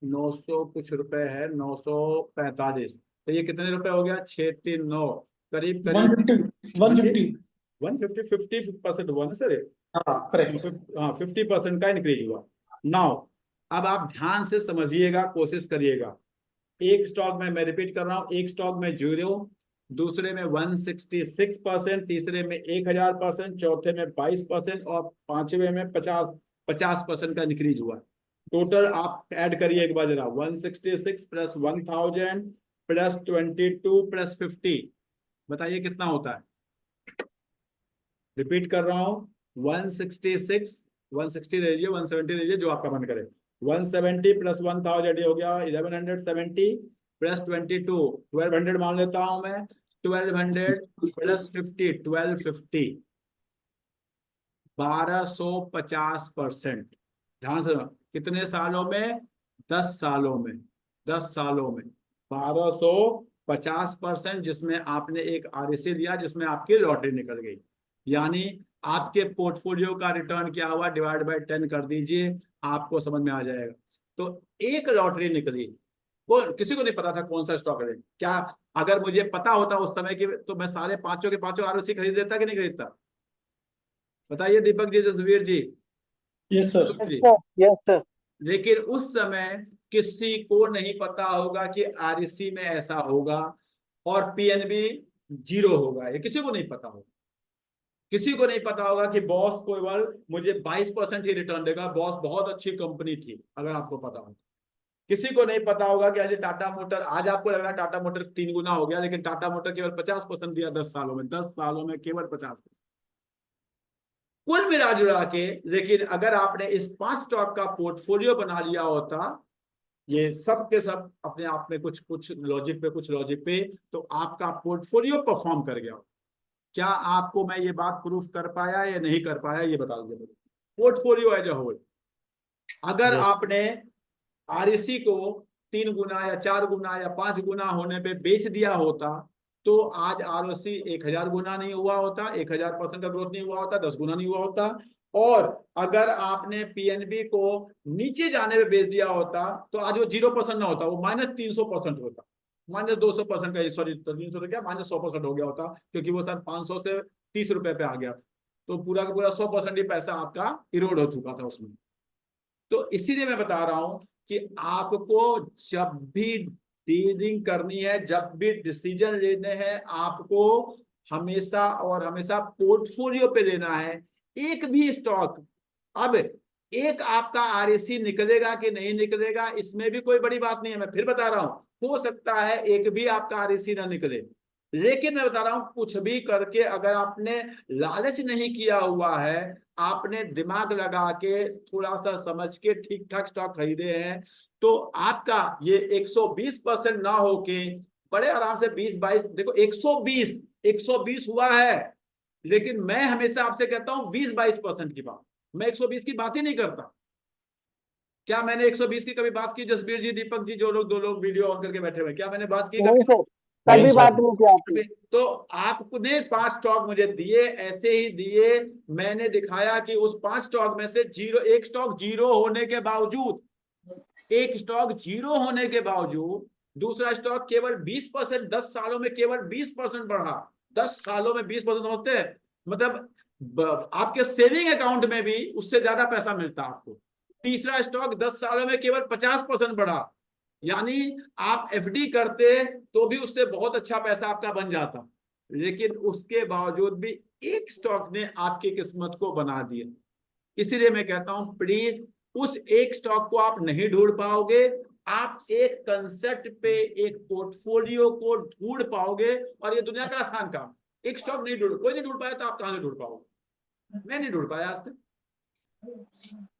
Speaker 1: 900 कुछ रुपए है, 945। तो ये कितने रुपए हो गया? 639, करीब करीब 150 50% हुआ ना सर?
Speaker 4: करेक्ट।
Speaker 1: हाँ, 50% का इंक्रीज हुआ। नाउ अब आप ध्यान से समझिएगा, कोशिश करिएगा। एक स्टॉक में, मैं रिपीट कर रहा हूं, एक स्टॉक में 0, दूसरे में 166%, तीसरे में 1000%, चौथे में 22% और पांचवे में 50% का इंक्रीज हुआ। टोटल आप ऐड करिए एक बार जरा, 166 प्लस 1000 प्लस 22 प्लस 50, बताइए कितना होता है? रिपीट कर रहा हूं, 166, 160 लीजिए, 170 लीजिए, जो आपका मन करे। 170 प्लस 1000 ये हो गया 1170 प्लस 22 1200 मान लेता हूं मैं। 1200 प्लस 50 1250, 1250%। ध्यान से, कितने सालों में? 10 सालों में। 10 सालों में 1250%, जिसमें आपने एक REC लिया, जिसमें आपकी लॉटरी निकल गई। यानी आपके पोर्टफोलियो का रिटर्न क्या हुआ, डिवाइड बाय 10 कर दीजिए, आपको समझ में आ जाएगा। तो एक लॉटरी निकली, वो किसी को नहीं पता था कौन सा स्टॉक है। क्या अगर मुझे पता होता उस समय की, तो मैं सारे पांचों के पांचों REC खरीद लेता कि नहीं खरीदता? बताइए Deepak ji, Jasveer ji.
Speaker 4: Yes sir.
Speaker 6: Yes, sir.
Speaker 1: लेकिन उस समय किसी को नहीं पता होगा कि REC में ऐसा होगा और PNB 0 होगा, ये किसी को नहीं पता होगा। किसी को नहीं पता होगा कि बॉस केवल मुझे 22% ही रिटर्न देगा, बॉस बहुत अच्छी कंपनी थी, अगर आपको पता हो। किसी को नहीं पता होगा कि आज टाटा मोटर, आज आपको लग रहा है टाटा मोटर 3 गुना हो गया, लेकिन टाटा मोटर केवल 50% दिया 10 सालों में। 10 सालों में केवल 50%, कुल मिला जुला के। लेकिन अगर आपने इस 5 स्टॉक का पोर्टफोलियो बना लिया होता, ये सब के सब अपने आप में कुछ कुछ लॉजिक पे, तो आपका पोर्टफोलियो परफॉर्म कर गया। क्या आपको मैं ये बात प्रूफ कर पाया या नहीं कर पाया, ये बता दीजिए। पोर्टफोलियो एज अ होल, अगर आपने REC को 3 गुना या 4 गुना या 5 गुना होने पे बेच दिया होता, तो आज ROC 1000 गुना नहीं हुआ होता, 1000% का ग्रोथ नहीं हुआ होता, 10 गुना नहीं हुआ होता। और अगर आपने PNB को नीचे जाने पे बेच दिया होता, तो आज वो 0% ना होता, वो -300% होता, -200% का, सॉरी 300 तो क्या, -100% हो गया होता, क्योंकि वो सर 500 से 30 रुपए पे आ गया। तो पूरा का पूरा 100% ही पैसा आपका इरोड हो चुका था उसमें। तो इसीलिए मैं बता रहा हूं कि आपको जब भी डीलिंग करनी है, जब भी डिसीजन लेने हैं, आपको हमेशा और हमेशा पोर्टफोलियो पे लेना है। एक भी स्टॉक, अब एक आपका REC निकलेगा कि नहीं निकलेगा, इसमें भी कोई बड़ी बात नहीं है। मैं फिर बता रहा हूं, हो सकता है एक भी आपका REC ना निकले, लेकिन मैं बता रहा हूं कुछ भी करके, अगर आपने लालच नहीं किया हुआ है, आपने दिमाग लगा के थोड़ा सा समझ के ठीक ठाक स्टॉक खरीदे हैं, तो आपका ये 120% ना होके बड़े आराम से 20-22, देखो 120 120 हुआ है, लेकिन मैं हमेशा आपसे कहता हूं 20-22% की बात, मैं 120 की बात ही नहीं करता। क्या मैंने 120 की कभी बात की? जसबीर जी, दीपक जी, जो लोग 2 लोग वीडियो ऑन करके बैठे हुए, क्या मैंने बात की
Speaker 6: नहीं
Speaker 1: कभी?
Speaker 6: सर, कभी
Speaker 2: नहीं
Speaker 6: बात
Speaker 2: सर।
Speaker 6: नहीं की आपने।
Speaker 1: तो आपने 5 स्टॉक मुझे दिए, ऐसे ही दिए, मैंने दिखाया कि उस 5 स्टॉक में से एक स्टॉक जीरो होने के बावजूद, दूसरा स्टॉक केवल 20%, 10 सालों में केवल 20% बढ़ा। 10 सालों में 20% समझते हैं? मतलब आपके सेविंग अकाउंट में भी उससे ज्यादा पैसा मिलता आपको। तीसरा स्टॉक 10 सालों में केवल 50% बढ़ा, यानी आप एफडी करते तो भी उससे बहुत अच्छा पैसा आपका बन जाता, लेकिन उसके बावजूद भी एक स्टॉक ने आपकी किस्मत को बना दिया। इसीलिए मैं कहता हूं, प्लीज उस एक स्टॉक को आप नहीं ढूंढ पाओगे, आप एक कंसेप्ट पे एक पोर्टफोलियो को ढूंढ पाओगे, और ये दुनिया का आसान काम। एक स्टॉक नहीं ढूंढ, कोई नहीं ढूंढ पाया तो आप कहां से ढूंढ पाओगे? मैं नहीं ढूंढ पाया आज तक।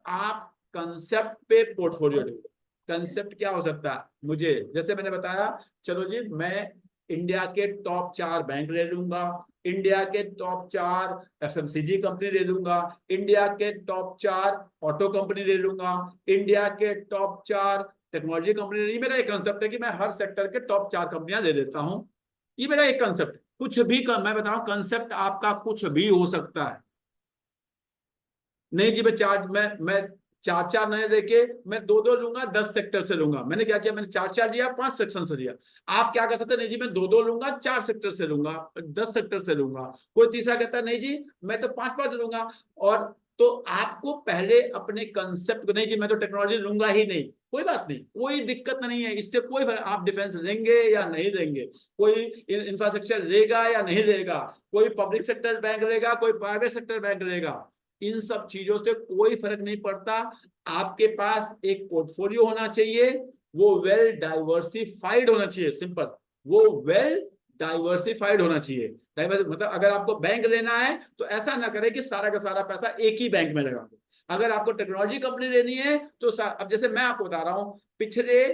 Speaker 1: आप कंसेप्ट पे पोर्टफोलियो ढूंढो। कंसेप्ट क्या हो सकता है? मुझे जैसे मैंने बताया, चलो जी मैं इंडिया के टॉप 4 बैंक ले लूंगा, इंडिया के टॉप 4 एफएमसीजी कंपनी ले लूंगा, इंडिया के टॉप 4 ऑटो कंपनी ले लूंगा, इंडिया के टॉप 4 टेक्नोलॉजी कंपनी। ये मेरा एक कंसेप्ट है कि मैं हर सेक्टर के टॉप 4 कंपनियां ले लेता हूं। ये मेरा एक कंसेप्ट। कुछ भी मैं बता रहा हूं, कंसेप्ट आपका कुछ भी हो सकता है। नहीं जी, मैं 4 नहीं लेके मैं 2 लूंगा, 10 सेक्टर से लूंगा। मैंने क्या किया? मैंने 4 लिया, 5 सेक्शन से लिया। आप क्या कर सकते हैं? नहीं जी मैं 2 लूंगा, 4 सेक्टर से लूंगा, 10 सेक्टर से लूंगा। कोई तीसरा कहता है नहीं जी मैं तो 5 लूंगा। और तो आपको पहले अपने कंसेप्ट को, नहीं जी मैं तो टेक्नोलॉजी लूंगा ही नहीं, कोई बात नहीं, कोई दिक्कत नहीं है, इससे कोई फर्क। आप डिफेंस लेंगे या नहीं लेंगे, कोई इंफ्रास्ट्रक्चर लेगा या नहीं लेगा, कोई पब्लिक सेक्टर बैंक लेगा, कोई प्राइवेट सेक्टर बैंक लेगा, इन सब चीजों से कोई फर्क नहीं पड़ता। आपके पास एक पोर्टफोलियो होना चाहिए, वो वेल डाइवर्सिफाइड होना चाहिए। सिंपल, वो वेल डाइवर्सिफाइड होना चाहिए। मतलब अगर आपको बैंक लेना है तो ऐसा ना करें कि सारा का सारा पैसा एक ही बैंक में लगा दो। अगर आपको टेक्नोलॉजी कंपनी लेनी है तो अब जैसे मैं आपको बता रहा हूं, पिछले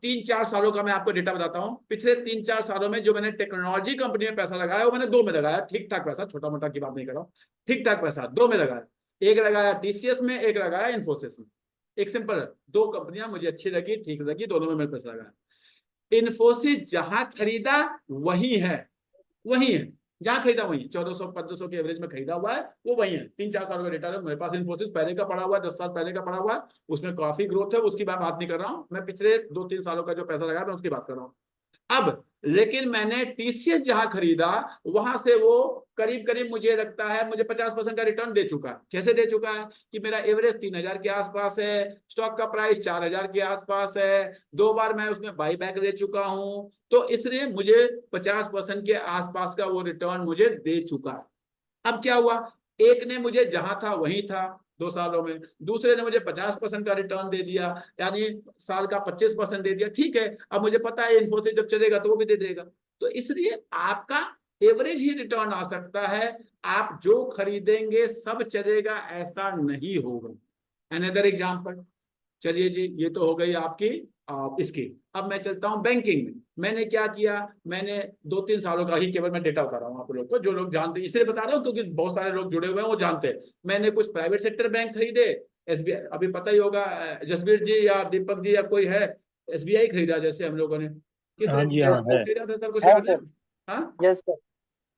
Speaker 1: 3-4 सालों का मैं आपको डेटा बताता हूं। पिछले 3-4 सालों में जो मैंने टेक्नोलॉजी कंपनी में पैसा लगाया, वो मैंने 2 में लगाया। ठीक ठाक पैसा, छोटा मोटा की बात नहीं कर रहा हूं, ठीक ठाक पैसा 2 में लगाया। एक लगाया टीसीएस में, एक लगाया इन्फोसिस में। एक सिंपल 2 कंपनियां मुझे अच्छी लगी, ठीक लगी, दोनों में मैंने पैसा लगाया। इन्फोसिस जहां खरीदा वही है, जहां खरीदा वही, 1400-1500 के एवरेज में खरीदा हुआ है, वो वही है। 3-4 सालों का डेटा है मेरे पास। इन्फोसिस पहले का पड़ा हुआ है, 10 साल पहले का पड़ा हुआ है, उसमें काफी ग्रोथ है, उसकी मैं बात नहीं कर रहा हूं। मैं पिछले 2-3 सालों का जो पैसा लगाया मैं उसकी बात कर रहा हूं। अब लेकिन मैंने टीसीएस जहां खरीदा, वहां से वो करीब करीब मुझे लगता है मुझे 50% का रिटर्न दे चुका है। कैसे दे चुका है? कि मेरा एवरेज 3000 के आसपास है, स्टॉक का प्राइस 4000 के आसपास है, 2 बार मैं उसमें बाई बैक ले चुका हूं, तो इसलिए मुझे 50% के आसपास का वो रिटर्न मुझे दे चुका है। अब क्या हुआ? एक ने मुझे जहां था वहीं था 2 सालों में, दूसरे ने मुझे 50% का रिटर्न दे दिया, यानी साल का 25% दे दिया। ठीक है, अब मुझे पता है इन्फोसिस जब चलेगा तो वो भी दे देगा। तो इसलिए आपका एवरेज ही रिटर्न आ सकता है, आप जो खरीदेंगे सब चलेगा ऐसा नहीं होगा। अनदर एग्जांपल, चलिए जी ये तो हो गई आपकी इसकी। अब मैं चलता हूं बैंकिंग में। मैंने क्या किया? मैंने 2-3 सालों का ही केवल मैं डेटा बता रहा हूं आप लोग को, जो लोग जानते हैं इसलिए बता रहा हूं क्योंकि बहुत सारे लोग जुड़े हुए हैं, वो जानते हैं। मैंने कुछ प्राइवेट सेक्टर बैंक खरीदे, एसबीआई, अभी पता ही होगा जसबीर जी या दीपक जी या कोई है, एसबीआई खरीदा जैसे हम लोगों ने। किस
Speaker 2: हाँ
Speaker 1: रेट
Speaker 2: जी,
Speaker 1: में
Speaker 2: हाँ है।
Speaker 1: खरीदा था सर, कुछ
Speaker 6: है
Speaker 1: याद है?
Speaker 6: सर।
Speaker 1: हाँ
Speaker 6: यस सर।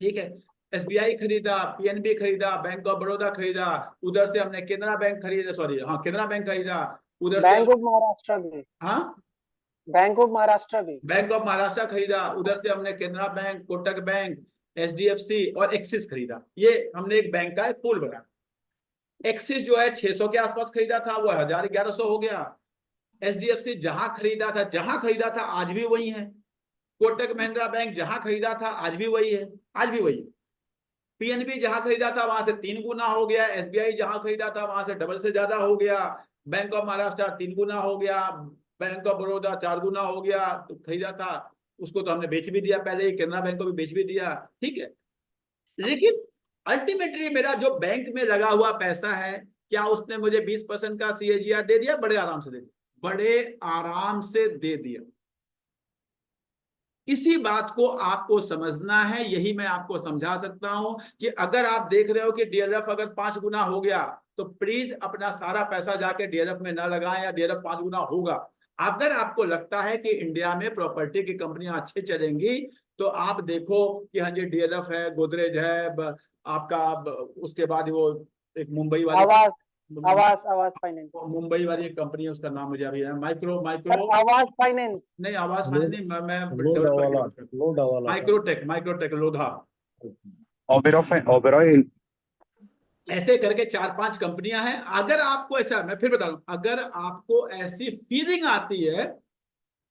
Speaker 1: ठीक है, एसबीआई खरीदा, पीएनबी खरीदा, बैंक ऑफ बड़ौदा खरीदा, उधर से हमने केनरा बैंक खरीदा, सॉरी हाँ केनरा बैंक खरीदा, उधर से
Speaker 6: बैंक ऑफ महाराष्ट्र भी।
Speaker 1: हाँ
Speaker 6: बैंक ऑफ महाराष्ट्र भी।
Speaker 1: बैंक ऑफ महाराष्ट्र खरीदा, उधर से हमने Canara bank, Kotak bank, HDFC और एक्सिस खरीदा। ये हमने एक बैंक का एक पूल बना। एक्सिस जो है 600 के आसपास खरीदा था, वो 1000-1100 हो गया। एचडीएफसी जहां खरीदा था आज भी वही है। कोटक महिंद्रा बैंक जहां खरीदा था आज भी वही है, आज भी वही है। पीएनबी जहां खरीदा था वहां से 3 गुना हो गया, एसबीआई जहां खरीदा था वहां से डबल से ज्यादा हो गया, बैंक ऑफ महाराष्ट्र 3 गुना हो गया, बैंक ऑफ बड़ौदा 4 गुना हो गया। तो खरीदा था उसको तो हमने बेच भी दिया पहले ही, केनरा बैंक को भी बेच भी दिया, ठीक है। लेकिन अल्टीमेटली मेरा जो बैंक में लगा हुआ पैसा है, क्या उसने मुझे 20% का सीएजीआर दे दिया? बड़े आराम से दे दिया, बड़े आराम से दे दिया। इसी बात को आपको समझना है, यही मैं आपको समझा सकता हूं कि अगर आप देख रहे हो कि डीएलएफ अगर 5 गुना हो गया तो प्लीज अपना सारा पैसा जाके डीएलएफ में ना लगाएं, या डीएलएफ 5 गुना होगा। अगर आपको लगता है कि इंडिया में प्रॉपर्टी की कंपनियां अच्छी चलेंगी तो आप देखो कि हाँ जी डीएलएफ है, गोदरेज है, आपका उसके बाद वो एक मुंबई वाली
Speaker 6: आवास फाइनेंस।
Speaker 1: मुंबई वाली एक कंपनी है, उसका नाम मुझे अभी है, माइक्रो
Speaker 6: आवास फाइनेंस
Speaker 1: नहीं, आवास फाइनेंस नहीं, मैं
Speaker 2: लोधा वाला
Speaker 1: माइक्रोटेक लोधा।
Speaker 7: ओबेरॉय
Speaker 1: ऐसे करके 4-5 कंपनियां हैं। अगर आपको ऐसा, मैं फिर बता रहा हूं, अगर आपको ऐसी फीलिंग आती है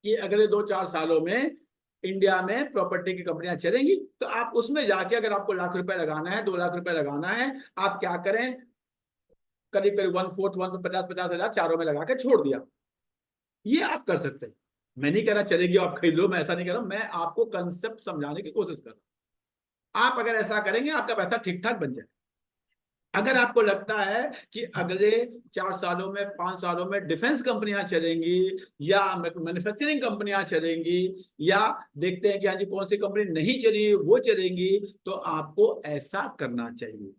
Speaker 1: कि अगले 2-4 सालों में इंडिया में प्रॉपर्टी की कंपनियां चलेंगी तो आप उसमें जाके, अगर आपको लाख रुपए लगाना है, 2 लाख रुपए लगाना है, आप क्या करें, करीब करीब 1/4 50 हजार चारों में लगा के छोड़ दिया। ये आप कर सकते हैं। मैं नहीं कह रहा चलेगी आप खरीद लो, मैं ऐसा नहीं कर रहा हूं, मैं आपको कंसेप्ट समझाने की कोशिश कर रहा हूं। आप अगर ऐसा करेंगे आपका पैसा ठीक ठाक बन जाए। अगर आपको लगता है कि अगले 4 सालों में 5 सालों में डिफेंस कंपनियां चलेंगी या मैन्युफैक्चरिंग कंपनियां चलेंगी, या देखते हैं कि हाँ जी कौन सी कंपनी नहीं चली वो चलेंगी, तो आपको ऐसा करना चाहिए।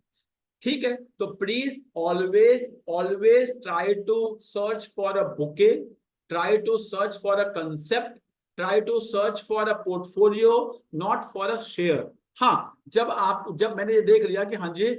Speaker 1: ठीक है, तो please always try to search for a bouquet, try to search for a concept, try to search for a portfolio, not for a share. हाँ, जब मैंने ये देख लिया कि हाँ जी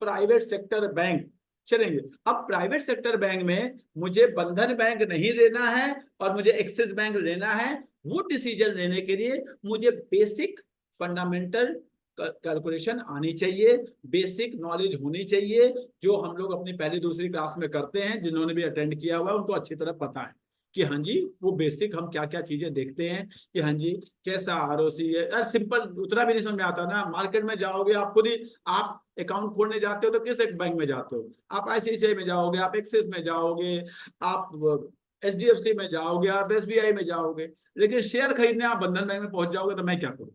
Speaker 1: प्राइवेट सेक्टर बैंक चलेंगे, अब प्राइवेट सेक्टर बैंक में मुझे बंधन बैंक नहीं लेना है और मुझे एक्सिस बैंक लेना है, वो डिसीजन लेने के लिए मुझे बेसिक फंडामेंटल कैलकुलेशन आनी चाहिए, बेसिक नॉलेज होनी चाहिए, जो हम लोग अपनी पहली दूसरी क्लास में करते हैं। जिन्होंने भी अटेंड किया हुआ है उनको अच्छी तरह पता है कि हाँ जी वो बेसिक हम क्या क्या चीजें देखते हैं, कि हाँ जी कैसा आरओसी है। यार सिंपल उतना भी नहीं समझ में आता ना, मार्केट में जाओगे आप खुद ही, आप अकाउंट खोलने जाते हो तो किस एक बैंक में जाते हो, आप आईसीआईसीआई में जाओगे, आप एक्सिस में जाओगे, आप एचडीएफसी में जाओगे, आप एसबीआई में जाओगे, लेकिन शेयर खरीदने आप बंधन बैंक में पहुंच जाओगे तो मैं क्या करूं?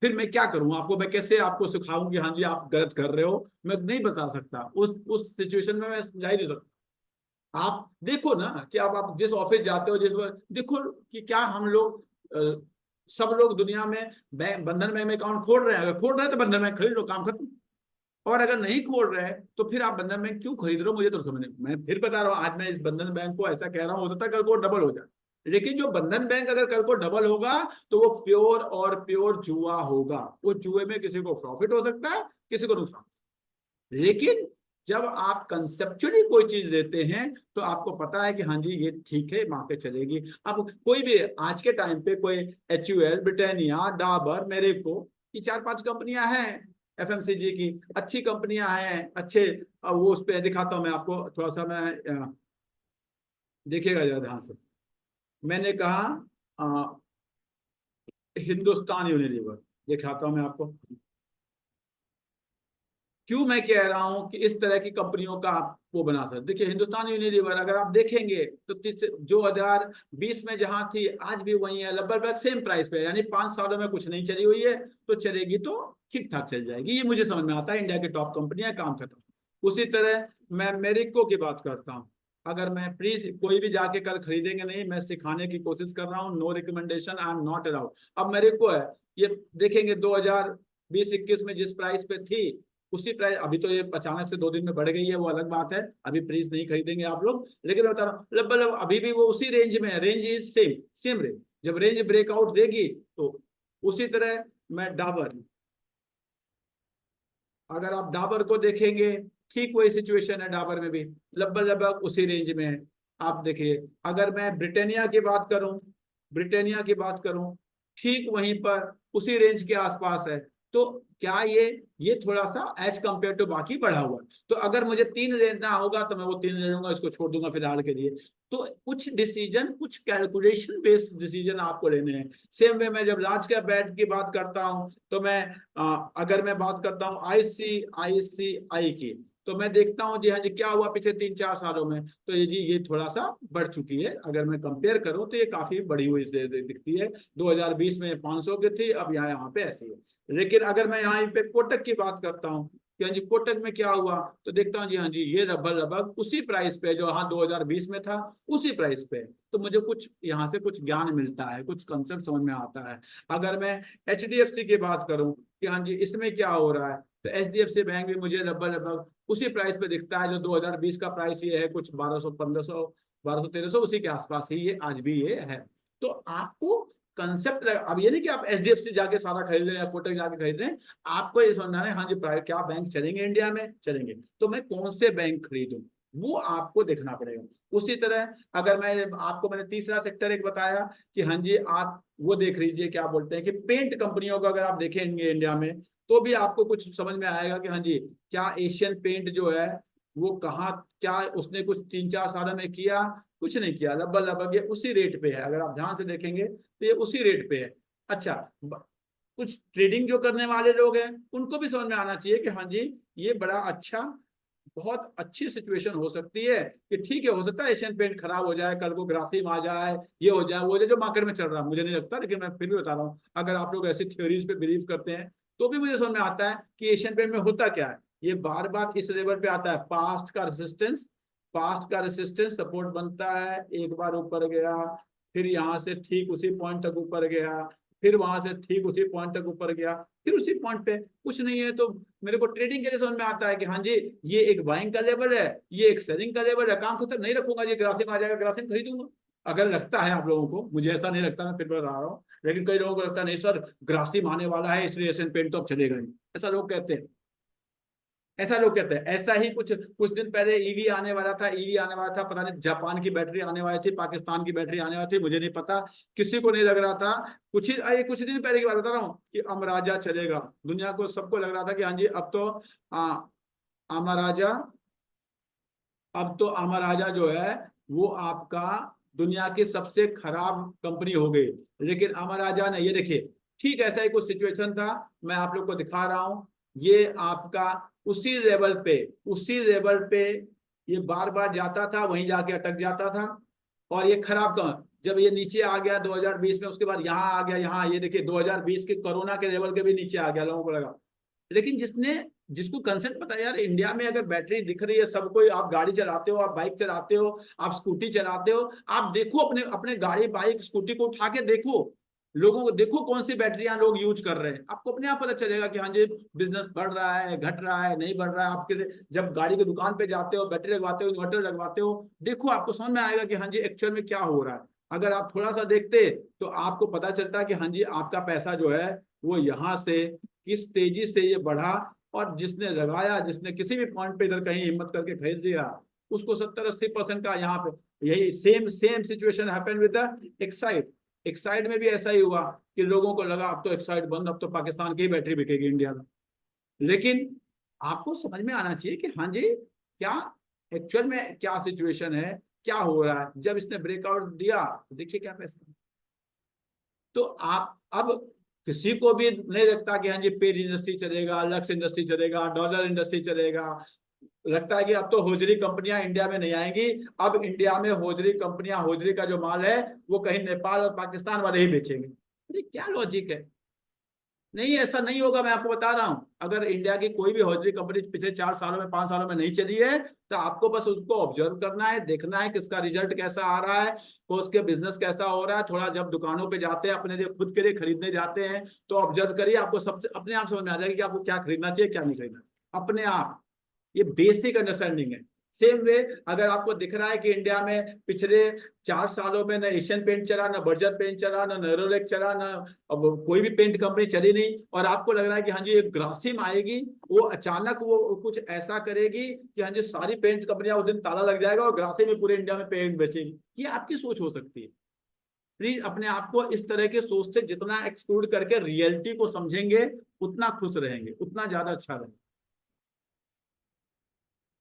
Speaker 1: फिर मैं क्या करूं आपको, मैं कैसे आपको सिखाऊं कि हाँ जी आप गलत कर रहे हो? मैं नहीं बता सकता, उस सिचुएशन में मैं समझा ही नहीं सकता। आप देखो ना कि आप जिस ऑफिस जाते हो, जिस देखो कि क्या हम लोग सब लोग दुनिया में बंधन बैंक में अकाउंट खोल रहे हैं? अगर खोल रहे हैं तो बंधन बैंक खरीद लो, काम खत्म। और अगर नहीं खोल रहे हैं तो फिर आप बंधन बैंक क्यों खरीद रहे हो? मुझे तो समझ नहीं। मैं फिर बता रहा हूँ, आज मैं इस बंधन बैंक को ऐसा कह रहा हूँ, हो सकता है कल को डबल हो जाए, लेकिन जो बंधन बैंक अगर कल को डबल होगा तो वो प्योर और प्योर जुआ होगा। वो जुए में किसी को प्रॉफिट हो सकता है, किसी को नुकसान। लेकिन जब आप कंसेप्चुअली कोई चीज लेते हैं तो आपको पता है कि हाँ जी ये ठीक है, मार्केट चलेगी। अब कोई भी आज के टाइम पे कोई HUL, ब्रिटानिया, डाबर, मेरिको, ये 4-5 कंपनियां हैं FMCG की, अच्छी कंपनियां हैं, अच्छे। वो उस पर दिखाता हूं मैं आपको, थोड़ा सा मैं देखिएगा जरा ध्यान से। मैंने कहा हिंदुस्तान यूनिलीवर दिखाता हूं मैं आपको। क्यों मैं कह रहा हूं कि इस तरह की कंपनियों का आप वो बना सकते। देखिए हिंदुस्तान यूनिलीवर अगर आप देखेंगे तो 2020 में जहां थी आज भी वही है, लगभग सेम प्राइस पे, यानी 5 सालों में कुछ नहीं चली हुई है, तो चलेगी तो ठीक ठाक चल जाएगी। ये मुझे समझ में आता है, इंडिया के टॉप कंपनियां, काम खत्म। उसी तरह मैं मेरिको की बात करता हूँ। अगर मैं प्लीज कोई भी जाके कल खरीदेंगे नहीं, मैं सिखाने की कोशिश कर रहा हूँ, no recommendation, I am not allowed. अब मेरिको है, ये देखेंगे 2020-21 में जिस प्राइस पे थी उसी प्राइस, अभी तो ये अचानक से 2 दिन में बढ़ गई है, वो अलग बात है, अभी प्लीज नहीं खरीदेंगे आप लोग। लेकिन मैं बता रहा हूँ लगभग अभी भी वो उसी रेंज में है, रेंज इज सेम रेंज। जब रेंज ब्रेकआउट देगी तो उसी तरह मैं डाबर, अगर आप डाबर को देखेंगे ठीक वही सिचुएशन है, डाबर में भी लगभग उसी रेंज में है। आप देखिए अगर मैं ब्रिटानिया की बात करूं ठीक वहीं पर उसी रेंज के आसपास है। तो क्या ये थोड़ा सा एज कंपेयर टू बाकी बढ़ा हुआ है? तो अगर मुझे 3 लेना होगा तो मैं वो 3 ले लूंगा, इसको छोड़ दूंगा फिलहाल के लिए। तो कुछ डिसीजन, कुछ कैलकुलेशन बेस्ड डिसीजन आपको लेने हैं। सेम वे मैं जब लार्ज कैप बैट की बात करता हूं तो मैं अगर मैं बात करता हूं ICICI की, तो मैं देखता हूं जी हाँ जी क्या हुआ पिछले 3-4 सालों में, तो ये थोड़ा सा बढ़ चुकी है। अगर मैं कंपेयर करूं तो ये काफी बढ़ी हुई दिखती है। 2020 में 500 की थी, अब यहाँ पे ऐसी है। लेकिन अगर मैं यहाँ पे कोटक की बात करता हूँ कि हाँ जी कोटक में क्या हुआ, तो देखता हूँ जी हाँ जी ये लगभग उसी प्राइस पे जो हाँ 2020 में था उसी प्राइस पे, तो मुझे कुछ यहाँ से कुछ ज्ञान मिलता है, कुछ कंसेप्ट समझ में आता है। अगर मैं HDFC की बात करूँ कि हाँ जी इसमें क्या हो रहा है, तो HDFC बैंक भी मुझे लगभग उसी प्राइस पे दिखता है जो 2020 का प्राइस ये है, कुछ 1200 1500 1200 1300 उसी के आसपास ही ये आज भी ये है। तो आपको कंसेप्ट, अब ये नहीं कि आप HDFC जाके सारा खरीद लें या कोटक जाके खरीद लें, आपको ये समझना है हाँ जी प्राइवेट क्या बैंक चलेंगे इंडिया में, चलेंगे, तो मैं कौन से बैंक खरीदूं वो आपको देखना पड़ेगा। उसी तरह अगर मैंने तीसरा सेक्टर एक बताया कि हाँ जी आप वो देख लीजिए क्या बोलते हैं कि पेंट कंपनियों को अगर आप देखेंगे इंडिया में तो भी आपको कुछ समझ में आएगा कि हाँ जी क्या एशियन पेंट जो है वो कहाँ, क्या उसने कुछ 3-4 सालों में किया, कुछ नहीं किया, लगभग ये उसी रेट पे है। अगर आप ध्यान से देखेंगे तो ये उसी रेट पे है। अच्छा, कुछ ट्रेडिंग जो करने वाले लोग हैं उनको भी समझ में आना चाहिए कि हाँ जी ये बड़ा अच्छा, बहुत अच्छी सिचुएशन हो सकती है कि ठीक है हो सकता है एशियन पेंट खराब हो जाए, कल को ग्रासिम आ जाए, ये हो जाए वो जाए, जो मार्केट में चल रहा है मुझे नहीं लगता, लेकिन मैं फिर भी बता रहा हूँ अगर आप लोग ऐसी थ्योरीज पे बिलीव करते हैं तो भी मुझे समझ में आता है कि एशियन पेंट में होता क्या है, ये बार बार इस लेवल पे आता है, पास्ट का रेसिस्टेंस सपोर्ट बनता है, एक बार ऊपर गया, फिर यहाँ से ठीक उसी पॉइंट तक ऊपर गया, फिर वहां से ठीक उसी पॉइंट तक ऊपर गया, फिर उसी पॉइंट पे कुछ नहीं है। तो मेरे को ट्रेडिंग के लिए समझ में आता है कि हाँ जी ये एक बाइंग का लेवल है, ये एक सेलिंग का लेवल है, काम खत्म, नहीं रखूंगा जी, ग्रासिम आ जाएगा ग्रासिम खरीदूंगा। अगर लगता है आप लोगों को, मुझे ऐसा नहीं लगता, मैं फिर बता रहा हूँ, लेकिन कई लोगों को लगता नहीं सर ग्रासिम आने वाला है इसलिए एशियन पेंट तो अब चलेगा नहीं, ऐसा लोग कहते हैं, ऐसा ही कुछ कुछ दिन पहले ईवी आने वाला था, पता नहीं जापान की बैटरी आने वाली थी, पाकिस्तान की बैटरी आने वाली थी, मुझे नहीं पता, किसी को नहीं लग रहा था। कुछ दिन पहले की बात बता रहा हूँ कि अमराजा चलेगा, दुनिया को सबको लग रहा था कि हाँ जी अब तो अमराजा जो है वो आपका दुनिया की सबसे खराब कंपनी हो गई, लेकिन अमराजा ने, ये देखिए ठीक ऐसा ही कुछ सिचुएशन था, मैं आप लोग को दिखा रहा हूं, ये आपका उसी लेवल पे ये बार बार जाता था, वहीं जाके अटक जाता था, और ये खराब काम, जब ये नीचे आ गया 2020 में, उसके बाद यहाँ आ गया, यहाँ ये देखिए 2020 के कोरोना के लेवल के भी नीचे आ गया, लोगों को लगा, लेकिन जिसको कंसेप्ट पता है यार इंडिया में अगर बैटरी दिख रही है सबको, आप गाड़ी चलाते हो, आप बाइक चलाते हो, आप स्कूटी चलाते हो, आप देखो अपने गाड़ी बाइक स्कूटी को उठा के देखो, लोगों को देखो कौन सी बैटरियां लोग यूज कर रहे हैं, आपको अपने आप पता चलेगा कि हाँ जी बिजनेस बढ़ रहा है, घट रहा है, नहीं बढ़ रहा है। आपके जब गाड़ी की दुकान पे जाते हो, बैटरी लगवाते हो, इन्वर्टर लगवाते हो, देखो आपको समझ में आएगा कि हाँ जी एक्चुअल में क्या हो रहा है। अगर आप थोड़ा सा देखते तो आपको पता चलता है कि हाँ जी आपका पैसा जो है वो यहाँ से किस तेजी से ये बढ़ा, और जिसने लगाया, जिसने किसी भी पॉइंट पे इधर कहीं हिम्मत करके खरीद लिया, उसको 70-80% का यहाँ पे, यही same situation happen with Exide में भी ऐसा ही हुआ कि लोगों को लगा अब तो एक्साइड बंद, अब तो पाकिस्तान की बैटरी बिकेगी इंडिया में, लेकिन आपको समझ में आना चाहिए कि हाँ जी क्या एक्चुअल में क्या सिचुएशन है, क्या हो रहा है। जब इसने ब्रेकआउट दिया तो देखिए क्या पैसा, तो आप अब किसी को भी नहीं लगता कि हाँ जी पेज इंडस्ट्री चलेगा, लक्स इंडस्ट्री चलेगा, डॉलर इंडस्ट्री चलेगा, लगता है कि अब तो होजरी कंपनियां इंडिया में नहीं आएंगी, अब इंडिया में होजरी कंपनियां, होजरी का जो माल है वो कहीं नेपाल और पाकिस्तान वाले ही बेचेंगे। अरे क्या लॉजिक है, नहीं ऐसा नहीं होगा, मैं आपको बता रहा हूं। अगर इंडिया की कोई भी होजरी कंपनी पिछले 4 सालों में 5 सालों में नहीं चली है तो आपको बस उसको ऑब्जर्व करना है, देखना है किसका रिजल्ट कैसा आ रहा है, तो उसके बिजनेस कैसा हो रहा है, थोड़ा जब दुकानों पे जाते हैं अपने लिए खुद के लिए खरीदने जाते हैं तो ऑब्जर्व करिए, आपको सबसे अपने आप समझ में आ जाएगा कि आपको क्या खरीदना चाहिए क्या नहीं खरीदना, अपने आप। ये बेसिक अंडरस्टैंडिंग है। सेम वे अगर आपको दिख रहा है कि इंडिया में पिछले 4 सालों में न एशियन पेंट चला, न बर्जर पेंट चला, न नेरोलैक चला, न अब कोई भी पेंट कंपनी चली नहीं, और आपको लग रहा है कि हाँ जी एक ग्रासिम आएगी, वो अचानक वो कुछ ऐसा करेगी कि हाँ जी सारी पेंट कंपनियां उस दिन ताला लग जाएगा और ग्रासिम में पूरे इंडिया में पेंट बेचेगी, ये आपकी सोच हो सकती है। प्लीज अपने आप को इस तरह के सोच से जितना एक्सक्लूड करके रियलिटी को समझेंगे उतना खुश रहेंगे, उतना ज्यादा अच्छा रहेगा।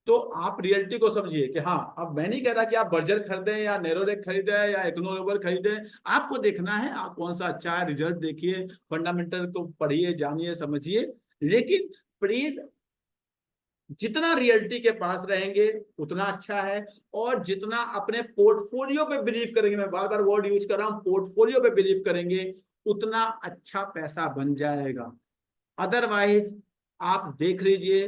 Speaker 1: तो आप रियलिटी को समझिए कि हाँ, अब मैं नहीं कह रहा कि आप बर्जर खरीदें या नेरोलैक खरीदें या इग्नो नोबल खरीदें, आपको देखना है आप कौन सा अच्छा है, रिजल्ट देखिए, फंडामेंटल को पढ़िए, जानिए, समझिए, लेकिन प्लीज जितना रियलिटी के पास रहेंगे उतना अच्छा है, और जितना अपने पोर्टफोलियो पे बिलीव करेंगे, मैं बार बार वर्ड यूज कर रहा हूँ, पोर्टफोलियो पे बिलीव करेंगे उतना अच्छा पैसा बन जाएगा। अदरवाइज आप देख लीजिए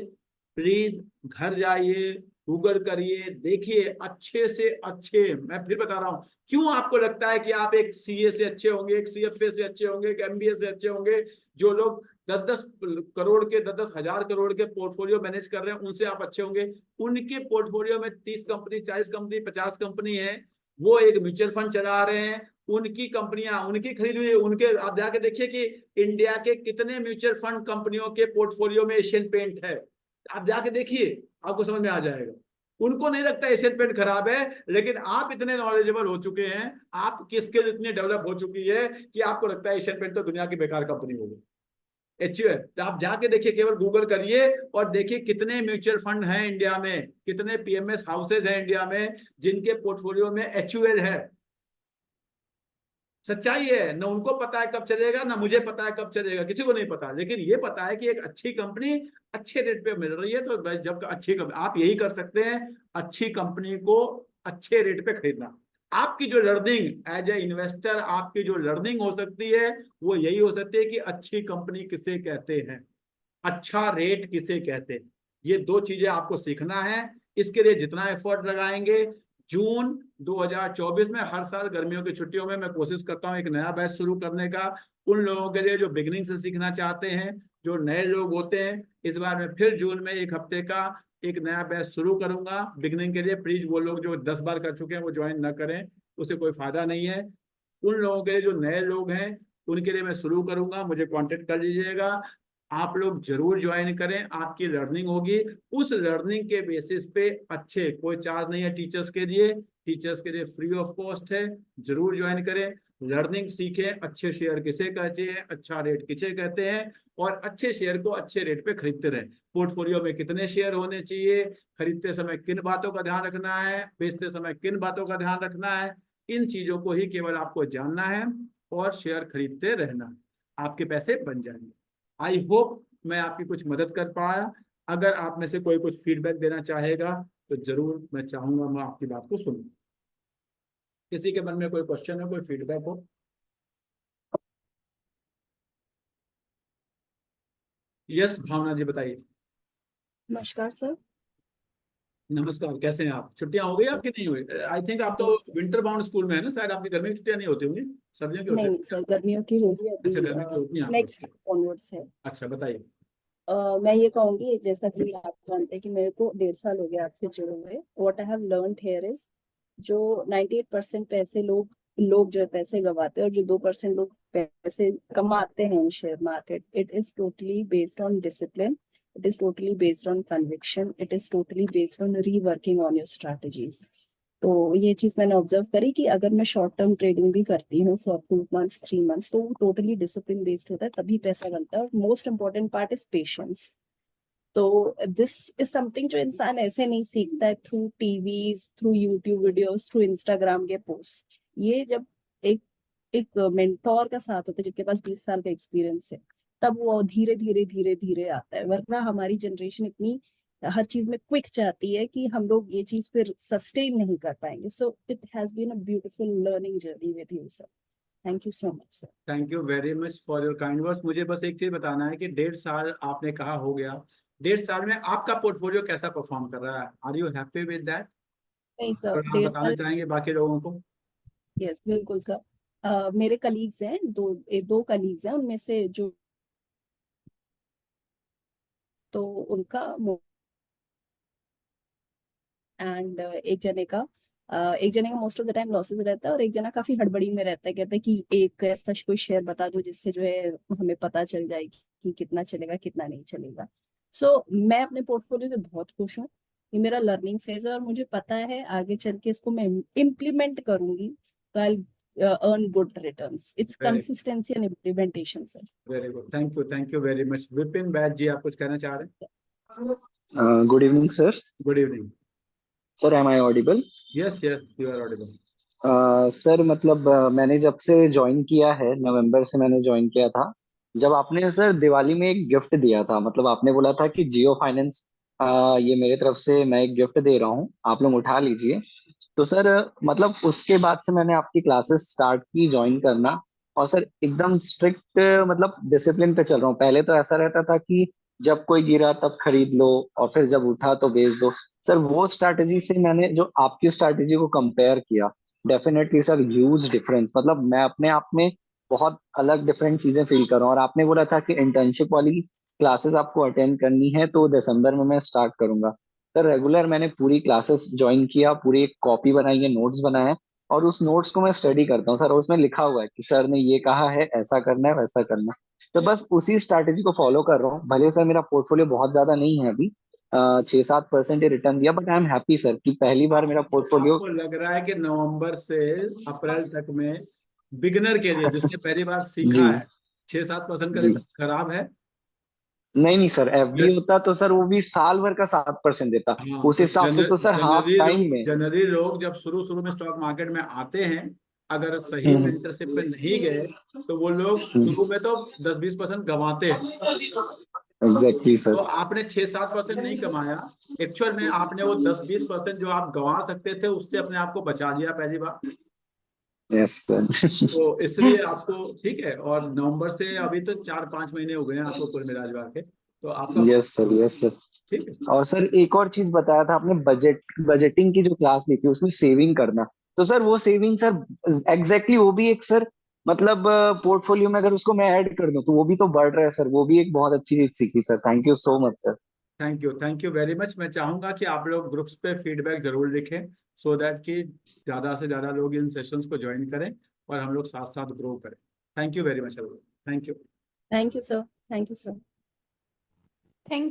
Speaker 1: प्लीज घर जाइए, गूगल करिए, देखिए अच्छे से अच्छे, मैं फिर बता रहा हूं, क्यों आपको लगता है कि आप एक सीए से अच्छे होंगे, एक सीएफए से अच्छे होंगे, एक एमबीए से अच्छे होंगे? जो लोग 10-10 करोड़ के, 10-10 हजार करोड़ के पोर्टफोलियो मैनेज कर रहे हैं, उनसे आप अच्छे होंगे? उनके पोर्टफोलियो में 30 कंपनी, 40 कंपनी, 50 कंपनी है, वो एक म्यूचुअल फंड चला रहे हैं, उनकी कंपनियां, उनकी खरीदी हुई, उनके आप जाके देखिए कि इंडिया के कितने म्यूचुअल फंड कंपनियों के पोर्टफोलियो में एशियन पेंट है। आप जाके देखिए, आपको समझ में आ जाएगा। उनको नहीं लगता एशियन पेंट खराब है, लेकिन आप इतने नॉलेजेबल हो चुके हैं, आपकी स्किल इतनी डेवलप हो चुकी है कि आपको लगता है एशियन पेंट तो दुनिया की बेकार कंपनी होगी। एचयूएल, तो आप जाके देखिए, केवल गूगल करिए और देखिए कितने म्यूचुअल फंड हैं इंडिया में, कितने पीएमएस हाउसेज हैं इंडिया में जिनके पोर्टफोलियो में एचयूएल है। सच्चाई है, न उनको पता है कब चलेगा, ना मुझे पता है कब चलेगा, किसी को नहीं पता, लेकिन ये पता है कि एक अच्छी कंपनी अच्छे रेट पे मिल रही है। तो जब अच्छी कंपनी, आप यही कर सकते हैं, अच्छी कंपनी को अच्छे रेट पे खरीदना। आपकी जो लर्निंग एज ए इन्वेस्टर, आपकी जो लर्निंग हो सकती है वो यही हो सकती है कि अच्छी कंपनी किसे कहते हैं, अच्छा रेट किसे कहते हैं। ये दो चीजें आपको सीखना है। इसके लिए जितना एफर्ट लगाएंगे, जून 2024 में हर साल गर्मियों की छुट्टियों में मैं कोशिश करता हूं एक नया बैच शुरू करने का, उन लोगों के लिए जो बिगिनिंग से सीखना चाहते हैं, जो नए लोग होते हैं। इस बार मैं फिर जून में 1 हफ्ते का एक नया बैच शुरू करूंगा बिगिनिंग के लिए। प्लीज वो लोग जो 10 बार कर चुके हैं वो ज्वाइन न करें, उससे कोई फायदा नहीं है। उन लोगों के लिए जो नए लोग हैं उनके लिए मैं शुरू करूंगा, मुझे कांटेक्ट कर लीजिएगा। आप लोग जरूर ज्वाइन करें, आपकी लर्निंग होगी। उस लर्निंग के बेसिस पे अच्छे, कोई चार्ज नहीं है टीचर्स के लिए, टीचर्स के लिए फ्री ऑफ कॉस्ट है, जरूर ज्वाइन करें, लर्निंग सीखें। अच्छे शेयर किसे कहते हैं, अच्छा रेट किसे कहते हैं, और अच्छे शेयर को अच्छे रेट पे खरीदते रहें। पोर्टफोलियो में कितने शेयर होने चाहिए, खरीदते समय किन बातों का ध्यान रखना है, बेचते समय किन बातों का ध्यान रखना है, इन चीजों को ही केवल आपको जानना है और शेयर खरीदते रहना, आपके पैसे बन जाएंगे। आई होप मैं आपकी कुछ मदद कर पाया। अगर आप में से कोई कुछ फीडबैक देना चाहेगा तो जरूर मैं चाहूंगा मैं आपकी बात को सुनूं। किसी के मन में कोई क्वेश्चन हो, कोई फीडबैक हो? यस भावना जी बताइए।
Speaker 5: नमस्कार सर।
Speaker 1: नमस्कार, कैसे हैं आप? छुट्टियां हो गई आपकी? नहीं हुई? आई थिंक आप तो विंटर बाउंड स्कूल में है ना, शायद आपकी गर्मी की छुट्टियां नहीं होती होंगी, सर्दियों की होती
Speaker 5: नहीं
Speaker 1: है?
Speaker 5: नहीं सर, गर्मियों की होगी
Speaker 1: अच्छा,
Speaker 5: अभी,
Speaker 1: गर्मी की होती है आपकी?
Speaker 5: नेक्स्ट ऑनवर्ड्स है।
Speaker 1: अच्छा बताइए।
Speaker 5: मैं ये कहूंगी, जैसा कि आप जानते हैं कि मेरे को 1.5 साल हो गया आपसे जुड़े हुए। What I have learned here is, जो 98% पैसे लोग जो है पैसे गवाते हैं, और जो 2% लोग पैसे कमाते हैं in share market, it is totally based on discipline, it is totally based on conviction, it is totally based on reworking on your strategies. तो ये चीज मैंने ऑब्जर्व करी कि अगर मैं शॉर्ट टर्म ट्रेडिंग भी करती हूँ फॉर 2 मंथ्स 3 मंथ्स, तो वो टोटली डिसिप्लिन बेस्ड होता है, तभी पैसा बनता है। और most important part is patience. तो दिस इज समथिंग जो इंसान ऐसे नहीं सीखता है through TVs, through YouTube videos, through Instagram के पोस्ट। ये जब एक एक मेंटोर का साथ होता है जिसके पास 20 साल का एक्सपीरियंस है, तब वो धीरे धीरे धीरे धीरे आता है। वरना हमारी जनरेशन इतनी हर चीज में क्विक चाहती है कि हम लोग ये चीज फिर सस्टेन नहीं कर पाएंगे। So it has been a beautiful learning journey with you sir. Thank you so much sir.
Speaker 1: Thank you very much for your kind words. मुझे बस एक चीज बताना है कि 1.5 साल आपने कहा हो गया, 1.5 साल में आपका पोर्टफोलियो कैसा परफॉर्म कर रहा है? Are you happy with that?
Speaker 5: नहीं सर,
Speaker 1: आप बताना
Speaker 5: 1.5 साल।
Speaker 1: चाहेंगे बाकी लोगों को?
Speaker 5: यस बिल्कुल सर। मेरे कलीग्स हैं, दो कलीग्स हैं, उनमें से जो तो उनका एंड एक जने का most of the time losses रहता है, और एक जना काफी हड़बड़ी में रहता है। कहता है कि एक ऐसा कोई शेयर बता दो जिससे जो है हमें पता चल जाए कि कितना चलेगा कितना नहीं चलेगा। मैं अपने पोर्टफोलियो से बहुत खुश हूँ। ये मेरा लर्निंग फेज है, और मुझे पता है आगे चल के इसको मैं इम्प्लीमेंट करूंगी तो I earn good returns. It's
Speaker 1: Very-
Speaker 5: consistency and implementation sir.
Speaker 1: Very good, thank you very much. Vipin Baid ji, आप कुछ कहना चाह रहे हैं?
Speaker 7: Good evening sir.
Speaker 1: Good evening.
Speaker 7: Sir am I audible?
Speaker 1: Yes yes, you are audible.
Speaker 7: Sir मतलब मैंने जब से ज्वाइन किया है, नवंबर से मैंने ज्वाइन किया था, जब आपने सर दिवाली में एक गिफ्ट दिया था, मतलब आपने बोला था कि जियो फाइनेंस ये मेरे तरफ से मैं एक गिफ्ट दे रहा हूँ, आप लोग उठा लीजिए। तो सर मतलब उसके बाद से मैंने आपकी क्लासेस स्टार्ट की ज्वाइन करना, और सर एकदम स्ट्रिक्ट मतलब डिसिप्लिन पे चल रहा हूँ। पहले तो ऐसा रहता था कि जब कोई गिरा तब खरीद लो और फिर जब उठा तो बेच दो। सर वो स्ट्रैटेजी से मैंने जो आपकी स्ट्रैटेजी को कंपेयर किया, डेफिनेटली सर ह्यूज डिफरेंस, मतलब मैं अपने आप में बहुत अलग डिफरेंट चीजें फील कर रहा हूँ। और आपने बोला था कि इंटर्नशिप वाली क्लासेस आपको अटेंड करनी है तो दिसंबर में मैं स्टार्ट करूंगा। सर रेगुलर मैंने पूरी क्लासेस ज्वाइन किया, पूरी एक कॉपी बनाई है, नोट्स बनाए हैं, और उस नोट्स को मैं स्टडी करता हूँ सर। और उसमें लिखा हुआ है कि सर ने ये कहा है, ऐसा करना है, वैसा करना है। तो बस उसी स्ट्रैटेजी को फॉलो कर रहा हूँ। भले सर मेरा पोर्टफोलियो बहुत ज्यादा नहीं है अभी, 6-7% ही रिटर्न दिया, but I am happy sir कि पहली बार मेरा पोर्टफोलियो।
Speaker 1: आपको लग रहा है कि नवंबर से अप्रैल तक में बिगिनर के लिए जिसने पहली बार सीखा
Speaker 7: जी
Speaker 1: है 6-7% का
Speaker 7: जी।
Speaker 1: रिटर्न खराब है?
Speaker 7: नहीं नहीं सर, एफडी होता तो सर वो भी साल भर का 7% देता।
Speaker 1: हाँ,
Speaker 7: उस
Speaker 1: तो
Speaker 7: हिसाब से तो सर हाफ टाइम में।
Speaker 1: जनरली लोग जब शुरू शुरू में स्टॉक मार्केट में आते हैं, अगर सही
Speaker 7: हम्म
Speaker 1: मेंटरशिप पे नहीं गए तो वो लोग
Speaker 7: हम्म,
Speaker 1: शुरू में तो 10-20% गंवाते हैं।
Speaker 7: एग्जैक्टली
Speaker 1: तो
Speaker 7: सर।
Speaker 1: आपने 6-7% नहीं कमाया, एक्चुअल में आपने वो 10-20% जो आप गंवा सकते थे उससे अपने आप को बचा लिया पहली बार।
Speaker 7: Yes sir.
Speaker 1: तो इसलिए आपको ठीक है। और नवंबर से अभी तो 4-5 महीने हो गए हैं आपको कुल मिला के, तो आपका
Speaker 7: यस सर, यस सर।
Speaker 1: ठीक है।
Speaker 7: और सर एक और चीज बताया था आपने, बजटिंग की जो क्लास ली थी उसमें सेविंग करना। तो सर वो सेविंग सर एग्जैक्टली वो भी एक सर, मतलब पोर्टफोलियो में अगर उसको मैं ऐड कर दूं तो वो भी तो बढ़ रहा है सर। वो भी एक बहुत अच्छी चीज सीखी sir. Thank you so much sir.
Speaker 1: Thank you very much. मैं चाहूंगा कि आप लोग ग्रुप्स पे फीडबैक जरूर लिखें, सो दैट कि ज्यादा से ज्यादा लोग इन सेशंस को ज्वाइन करें और हम लोग साथ साथ ग्रो करें। Thank you very much. Thank you.
Speaker 5: Thank you sir, thank you sir.
Speaker 3: Thank